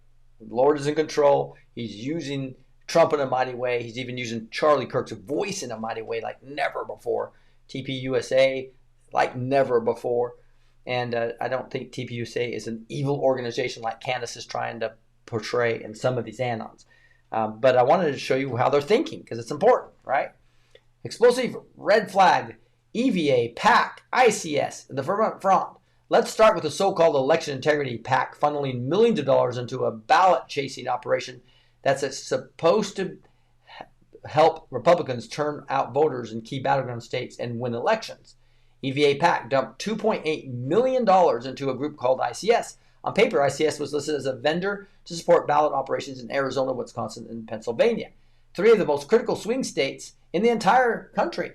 The Lord is in control. He's using Trump in a mighty way. He's even using Charlie Kirk's voice in a mighty way like never before. TPUSA like never before. And I don't think TPUSA is an evil organization like Candace is trying to portray in some of these Anons. But I wanted to show you how they're thinking because it's important, right? Explosive red flag, EVA, PAC, ICS, the front. Let's start with the so-called election integrity PAC funneling millions of dollars into a ballot chasing operation that's supposed to help Republicans turn out voters in key battleground states and win elections. EVA PAC dumped $2.8 million into a group called ICS. On paper, ICS was listed as a vendor to support ballot operations in Arizona, Wisconsin, and Pennsylvania, three of the most critical swing states in the entire country.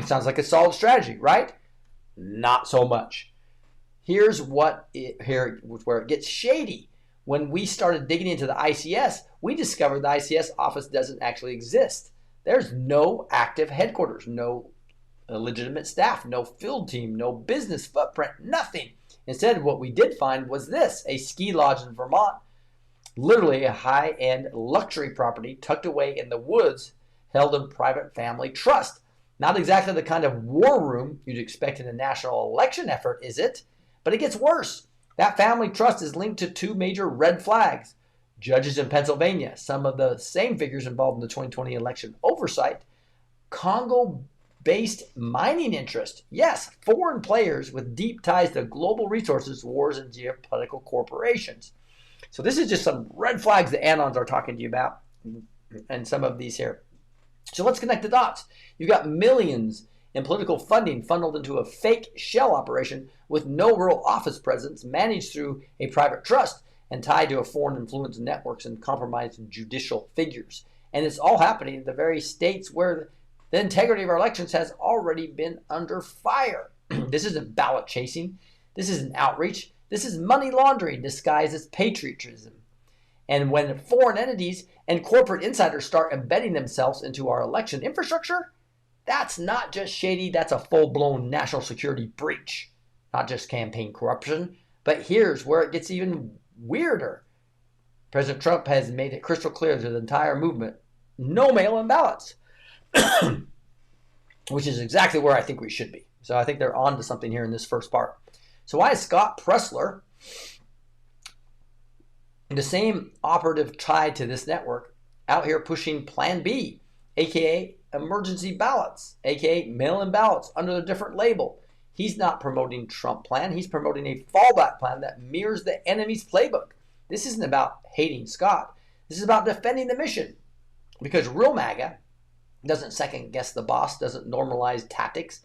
Sounds like a solid strategy, right? Not so much. Here's where it gets shady. When we started digging into the ICS, we discovered the ICS office doesn't actually exist. There's no active headquarters, no legitimate staff, no field team, no business footprint, nothing. Instead, what we did find was this, a ski lodge in Vermont, literally a high-end luxury property tucked away in the woods held in private family trust. Not exactly the kind of war room you'd expect in a national election effort, is it? But it gets worse. That family trust is linked to two major red flags. Judges in Pennsylvania, some of the same figures involved in the 2020 election oversight, Congo-based mining interest. Yes, foreign players with deep ties to global resources, wars, and geopolitical corporations. So this is just some red flags the Anons are talking to you about, and some of these here. So let's connect the dots. You've got millions in political funding funneled into a fake shell operation with no real office presence, managed through a private trust and tied to a foreign influence networks and compromised judicial figures. And it's all happening in the very states where the integrity of our elections has already been under fire. This isn't ballot chasing. This isn't outreach. This is money laundering disguised as patriotism. And when foreign entities and corporate insiders start embedding themselves into our election infrastructure, that's not just shady, that's a full-blown national security breach. Not just campaign corruption, but here's where it gets even weirder. President Trump has made it crystal clear to the entire movement, no mail-in ballots, which is exactly where I think we should be. So I think they're on to something here in this first part. So why is Scott Pressler, the same operative tied to this network, out here pushing Plan B, aka emergency ballots, aka mail-in ballots under a different label? He's not promoting Trump plan. He's promoting a fallback plan that mirrors the enemy's playbook. This isn't about hating Scott. This is about defending the mission. Because real MAGA doesn't second guess the boss, doesn't normalize tactics,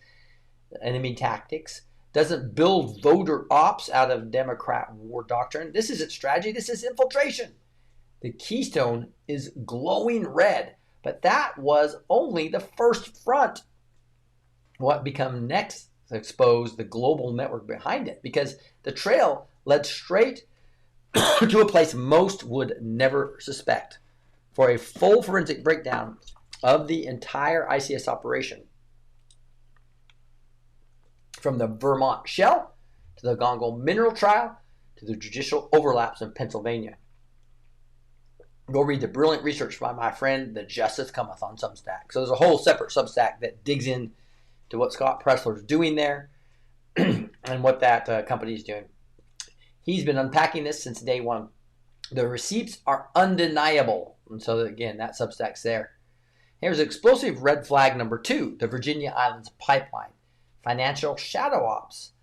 enemy tactics, doesn't build voter ops out of Democrat war doctrine. This isn't strategy. This is infiltration. The keystone is glowing red, but that was only the first front. What become next to expose the global network behind it, because the trail led straight to a place most would never suspect. For a full forensic breakdown of the entire ICS operation, from the Vermont shell to the Gongo mineral trial to the judicial overlaps in Pennsylvania, go read the brilliant research by my friend, The Justice Cometh, on Substack. So there's a whole separate Substack that digs in to what Scott Pressler's doing there and what that company is doing. He's been unpacking this since day one. The receipts are undeniable. And so, again, that Substack's there. Here's explosive red flag number 2, the Virginia Islands pipeline. Financial shadow ops.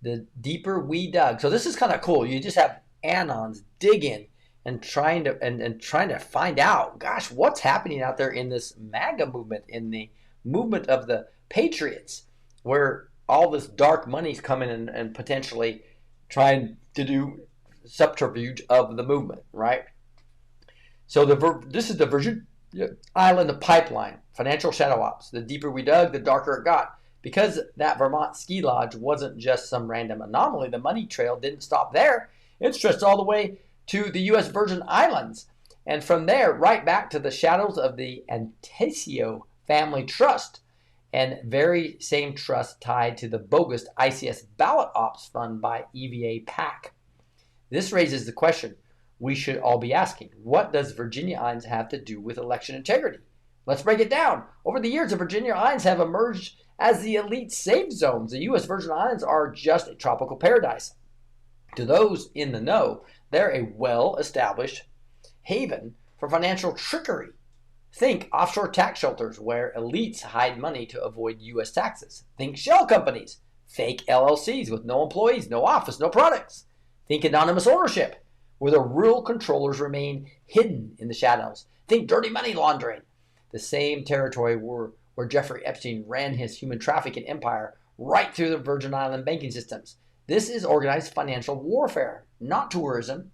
The deeper we dug. So this is kind of cool. You just have anons digging and trying to find out, gosh, what's happening out there in this MAGA movement, in the movement of the Patriots, where all this dark money's coming in and potentially trying to do subterfuge of the movement, right? So this is the Virginia Island pipeline, financial shadow ops. The deeper we dug, the darker it got. Because that Vermont ski lodge wasn't just some random anomaly, the money trail didn't stop there. It stretched all the way to the U.S. Virgin Islands, and from there right back to the shadows of the Antesio family trust, and very same trust tied to the bogus ICS ballot ops fund by EVA PAC. This raises the question we should all be asking: what does Virginia Islands have to do with election integrity? Let's break it down. Over the years, the Virginia Islands have emerged as the elite safe zones. The U.S. Virgin Islands are just a tropical paradise. To those in the know, they're a well-established haven for financial trickery. Think offshore tax shelters where elites hide money to avoid U.S. taxes. Think shell companies, fake LLCs with no employees, no office, no products. Think anonymous ownership, where the real controllers remain hidden in the shadows. Think dirty money laundering, the same territory where Jeffrey Epstein ran his human trafficking empire right through the Virgin Island banking systems. This is organized financial warfare, not tourism.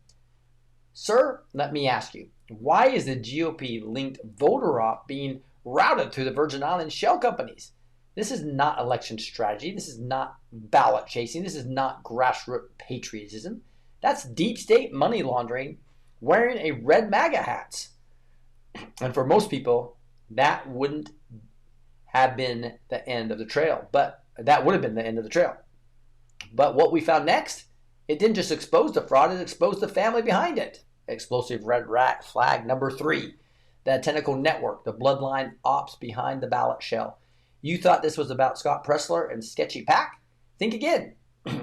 Sir, let me ask you, why is the GOP-linked voter op being routed through the Virgin Islands shell companies? This is not election strategy. This is not ballot chasing. This is not grassroots patriotism. That's deep state money laundering wearing a red MAGA hats. And for most people, that wouldn't have been the end of the trail. But that would have been the end of the trail. But what we found next, it didn't just expose the fraud, it exposed the family behind it. Explosive red flag number 3, the tentacle network, the bloodline ops behind the ballot shell. You thought this was about Scott Pressler and sketchy PAC? Think again.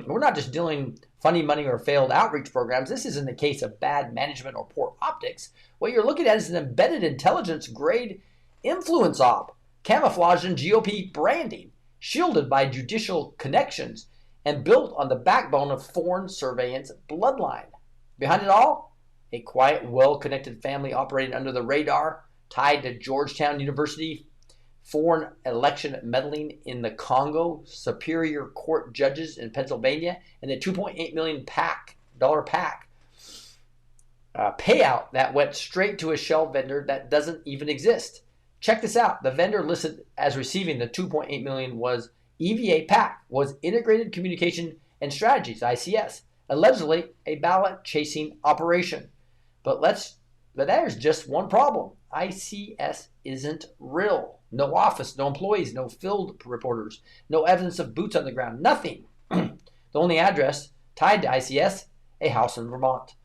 We're not just dealing funny money or failed outreach programs. This isn't the case of bad management or poor optics. What you're looking at is an embedded intelligence grade influence op, camouflaged in GOP branding, shielded by judicial connections, and built on the backbone of foreign surveillance bloodline. Behind it all, a quiet, well-connected family operating under the radar, tied to Georgetown University, foreign election meddling in the Congo, Superior Court judges in Pennsylvania, and the $2.8 million dollar PAC payout that went straight to a shell vendor that doesn't even exist. Check this out. The vendor listed as receiving the $2.8 million was EVA PAC, was Integrated Communication and Strategies, ICS, allegedly a ballot chasing operation. But there's just one problem. ICS isn't real. No office, no employees, no field reporters, no evidence of boots on the ground, nothing. The only address tied to ICS, a house in Vermont.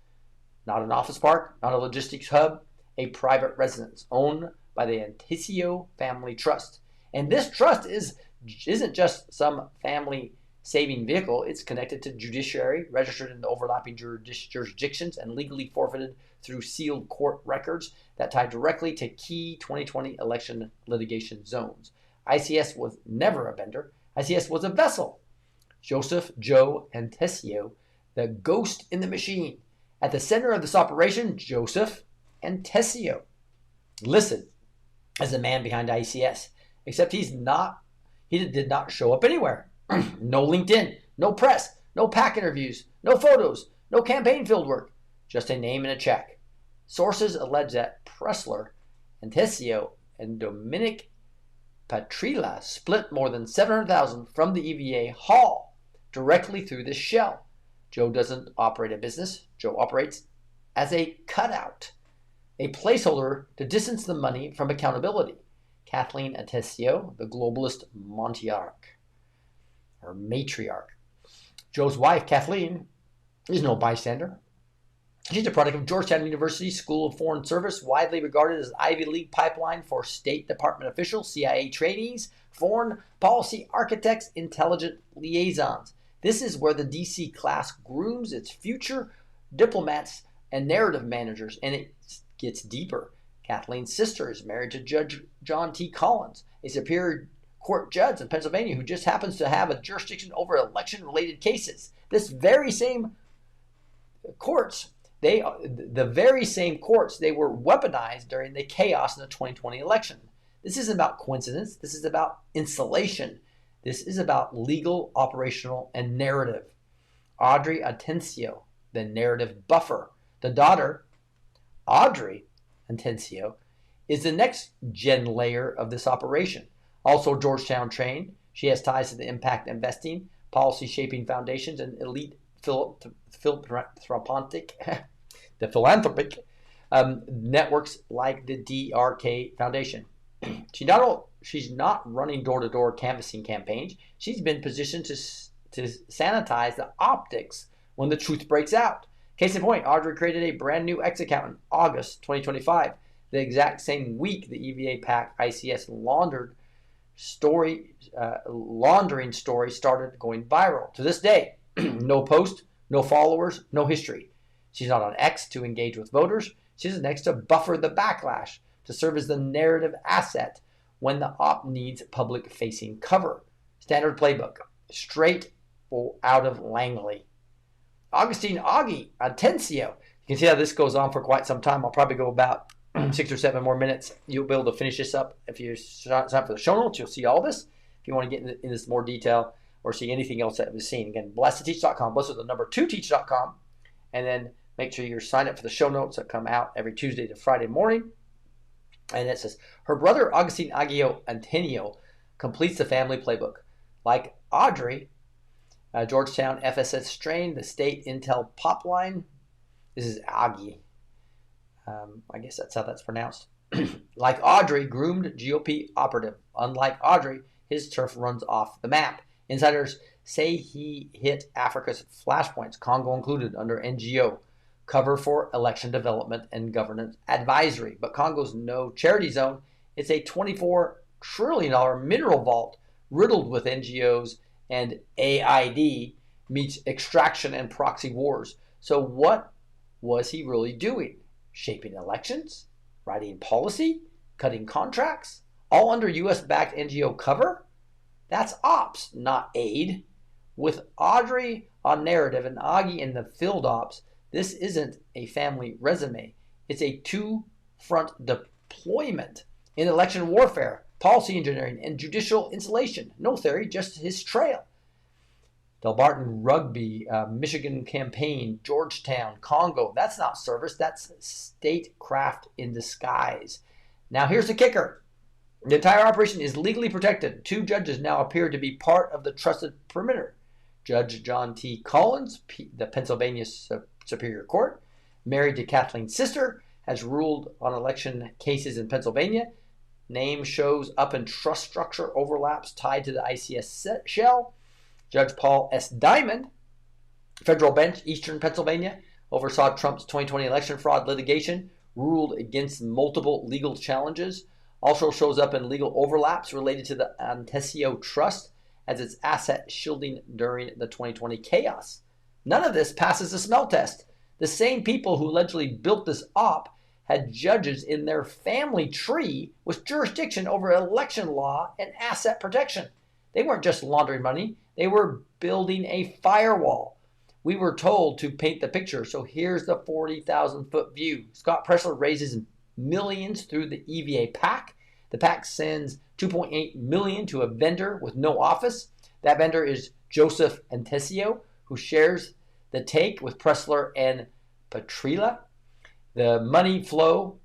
Not an office park, not a logistics hub, a private residence owned by the Antesio Family Trust. And this trust isn't just some family saving vehicle. It's connected to judiciary, registered in the overlapping jurisdictions, and legally forfeited through sealed court records that tie directly to key 2020 election litigation zones. ICS was never a vendor. ICS was a vessel. Joseph Joe Antesio, the ghost in the machine. At the center of this operation, Joseph Antesio. Listen, as the man behind ICS, except he did not show up anywhere. No LinkedIn, no press, no PAC interviews, no photos, no campaign field work, just a name and a check. Sources allege that Pressler, Antesio, and Dominic Patriot split more than $700,000 from the EVA haul directly through this shell. Joe doesn't operate a business. Joe operates as a cutout, a placeholder to distance the money from accountability. Kathleen Atesio, the globalist matriarch. Joe's wife, Kathleen, is no bystander. She's a product of Georgetown University School of Foreign Service, widely regarded as Ivy League pipeline for State Department officials, CIA trainees, foreign policy architects, intelligence liaisons. This is where the DC class grooms its future diplomats and narrative managers, and it gets deeper. Kathleen's sister is married to Judge John T. Collins, a Superior Court judge in Pennsylvania who just happens to have a jurisdiction over election-related cases. This very same courts, they were weaponized during the chaos in the 2020 election. This isn't about coincidence. This is about insulation. This is about legal, operational, and narrative. Audrey Atencio, the narrative buffer. The daughter, Audrey Atencio, is the next gen layer of this operation. Also Georgetown trained, she has ties to the impact investing, policy shaping foundations, and elite philanthropic networks like the DRK Foundation. She's not running door-to-door canvassing campaigns. She's been positioned to sanitize the optics when the truth breaks out. Case in point, Audrey created a brand new X account in August 2025, the exact same week the EVA PAC ICS laundering story started going viral. To this day, no post, no followers, no history. She's not on X to engage with voters. She's on X to buffer the backlash, to serve as the narrative asset when the op needs public-facing cover. Standard playbook, straight out of Langley. Augustine Augie Atencio. You can see how this goes on for quite some time. I'll probably go about 6 or 7 more minutes. You'll be able to finish this up. If you sign up for the show notes, you'll see all this. If you want to get into this more detail or see anything else that we've seen, again, blessed2teach.com, blessed with the number 2teach.com, and then make sure you're signed up for the show notes that come out every Tuesday to Friday morning. And it says, her brother Augustine Agio Antonio completes the family playbook. Like Audrey, Georgetown FSS strain, the state intel pop line. This is Aggie. I guess that's how that's pronounced. Like Audrey, groomed GOP operative. Unlike Audrey, his turf runs off the map. Insiders say he hit Africa's flashpoints, Congo included, under NGO, cover for election development and governance advisory. But Congo's no charity zone. It's a $24 trillion mineral vault riddled with NGOs and AID meets extraction and proxy wars. So what was he really doing? Shaping elections? Writing policy? Cutting contracts? All under US-backed NGO cover? That's ops, not aid. With Audrey on narrative and Augie in the field ops, this isn't a family resume. It's a two-front deployment in election warfare, policy engineering, and judicial insulation. No theory, just his trail. Delbarton Rugby, Michigan Campaign, Georgetown, Congo. That's not service. That's statecraft in disguise. Now here's the kicker. The entire operation is legally protected. 2 judges now appear to be part of the trusted perimeter. Judge John T. Collins, the Pennsylvania Superior Court, married to Kathleen's sister, has ruled on election cases in Pennsylvania. Name shows up in trust structure overlaps tied to the ICS shell. Judge Paul S. Diamond, federal bench, Eastern Pennsylvania, oversaw Trump's 2020 election fraud litigation, ruled against multiple legal challenges, also shows up in legal overlaps related to the Antesio Trust as its asset shielding during the 2020 chaos. None of this passes the smell test. The same people who allegedly built this op had judges in their family tree with jurisdiction over election law and asset protection. They weren't just laundering money. They were building a firewall. We were told to paint the picture, so here's the 40,000-foot view. Scott Presler raises millions through the EVA PAC. The PAC sends $2.8 million to a vendor with no office. That vendor is Joseph Antesio, who shares the take with Presler and Patriot. The money flow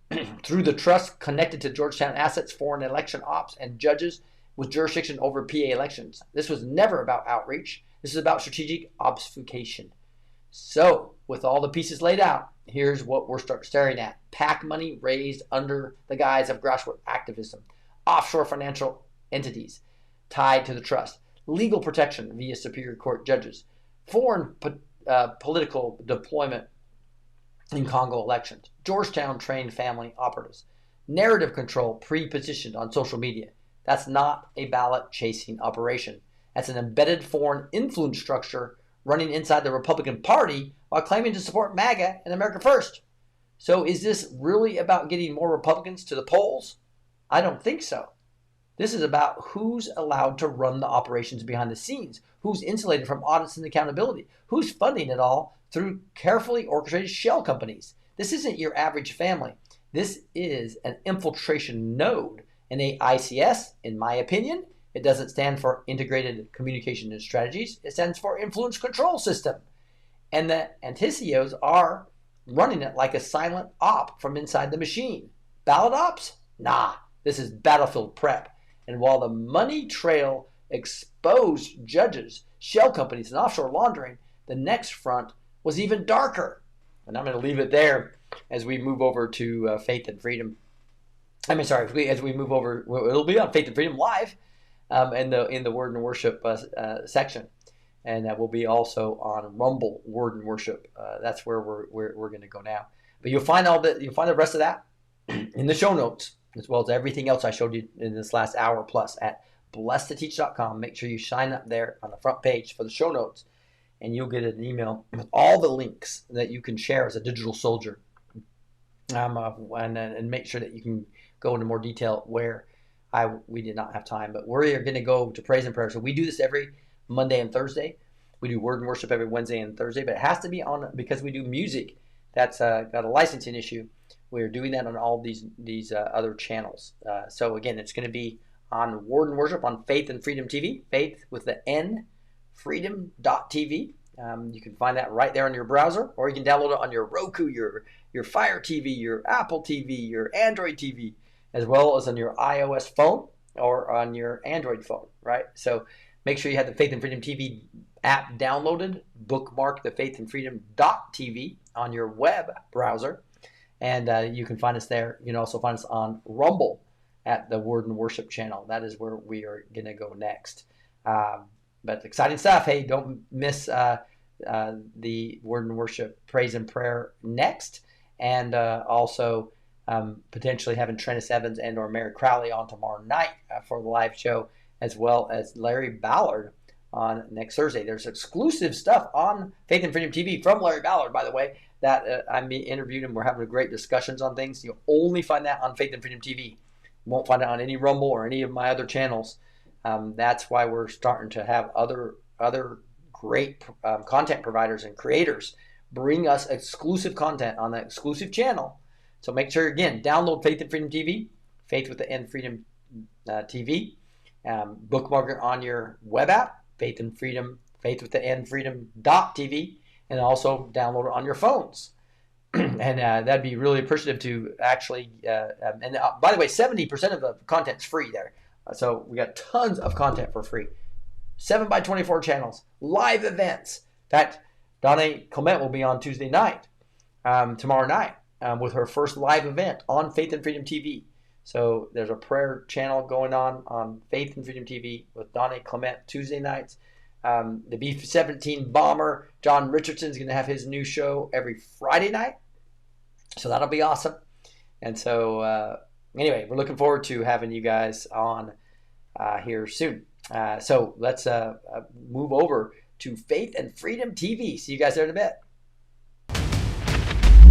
through the trust connected to Georgetown assets, foreign election ops, and judges with jurisdiction over PA elections. This was never about outreach. This is about strategic obfuscation. So, with all the pieces laid out, here's what we're staring at. PAC money raised under the guise of grassroots activism. Offshore financial entities tied to the trust. Legal protection via Superior Court judges. Foreign political deployment in Congo elections. Georgetown trained family operatives. Narrative control pre-positioned on social media. That's not a ballot chasing operation. That's an embedded foreign influence structure running inside the Republican Party while claiming to support MAGA and America First. So is this really about getting more Republicans to the polls? I don't think so. This is about who's allowed to run the operations behind the scenes, who's insulated from audits and accountability, who's funding it all through carefully orchestrated shell companies. This isn't your average family. This is an infiltration node. And ICS, in my opinion, it doesn't stand for Integrated Communication and Strategies. It stands for Influence Control System. And the Anticios are running it like a silent op from inside the machine. Ballot ops? Nah, this is battlefield prep. And while the money trail exposed judges, shell companies, and offshore laundering, the next front was even darker. And I'm going to leave it there as we move over to Faith and Freedom. As we move over, it'll be on Faith and Freedom Live in the Word and Worship section. And that will be also on Rumble Word and Worship. That's where we're going to go now. But you'll find the rest of that in the show notes, as well as everything else I showed you in this last hour plus at blessedtoteach.com. Make sure you sign up there on the front page for the show notes, and you'll get an email with all the links that you can share as a digital soldier. And make sure that you can go into more detail where we did not have time. But we're going to go to praise and prayer. So we do this every Monday and Thursday. We do Word and Worship every Wednesday and Thursday, but it has to be on because we do music. That's got a licensing issue. We're doing that on all these other channels. So again, it's going to be on Word and Worship on Faith and Freedom TV. Faith with the N, freedom.tv. You can find that right there on your browser, or you can download it on your Roku, your Fire TV, your Apple TV, your Android TV, as well as on your iOS phone or on your Android phone, right? So make sure you have the Faith and Freedom TV app downloaded. Bookmark the Faith and Freedom.tv on your web browser, and you can find us there. You can also find us on Rumble at the Word and Worship channel. That is where we are going to go next. But exciting stuff. Hey, don't miss the Word and Worship Praise and Prayer next, and also potentially having Trennis Evans and or Mary Crowley on tomorrow night for the live show, as well as Larry Ballard on next Thursday. There's exclusive stuff on Faith and Freedom TV from Larry Ballard, by the way, that I interviewed him. We're having great discussions on things. You'll only find that on Faith and Freedom TV. You won't find it on any Rumble or any of my other channels. That's why we're starting to have other great content providers and creators bring us exclusive content on that exclusive channel. So make sure, again, download Faith and Freedom TV, Faith with the N Freedom TV, bookmark it on your web app, Faith and Freedom, Faith with the N Freedom.tv, and also download it on your phones. And that'd be really appreciative to actually, by the way, 70% of the content's free there. So we got tons of content for free. 7x24 channels, live events. In fact, Donna Clement will be on Tuesday night, tomorrow night, with her first live event on Faith and Freedom TV. So there's a prayer channel going on Faith and Freedom TV with Donna Clement Tuesday nights. The B-17 bomber, John Richardson, is going to have his new show every Friday night. So that'll be awesome. And so anyway, we're looking forward to having you guys on here soon. So let's move over to Faith and Freedom TV. See you guys there in a bit.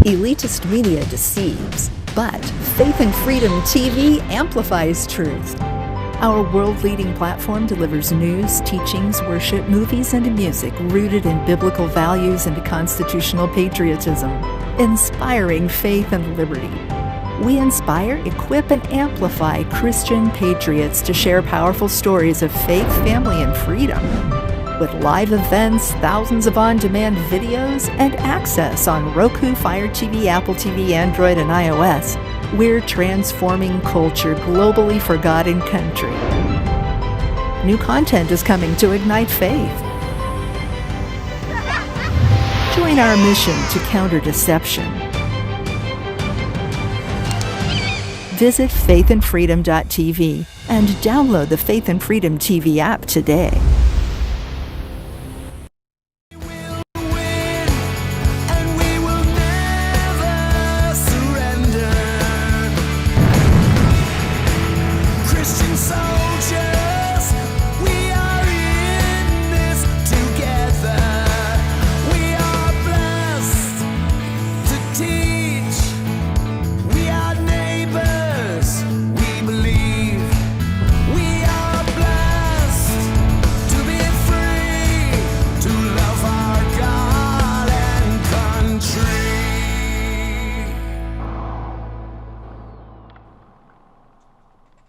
Elitist media deceives, but Faith and Freedom TV amplifies truth. Our world-leading platform delivers news, teachings, worship, movies, and music rooted in biblical values and constitutional patriotism, inspiring faith and liberty. We inspire, equip, and amplify Christian patriots to share powerful stories of faith, family, and freedom. With live events, thousands of on-demand videos, and access on Roku, Fire TV, Apple TV, Android, and iOS, We're transforming culture globally for God and country. New content is coming to ignite faith. Join our mission to counter deception. Visit faithandfreedom.tv and download the Faith and Freedom TV app today.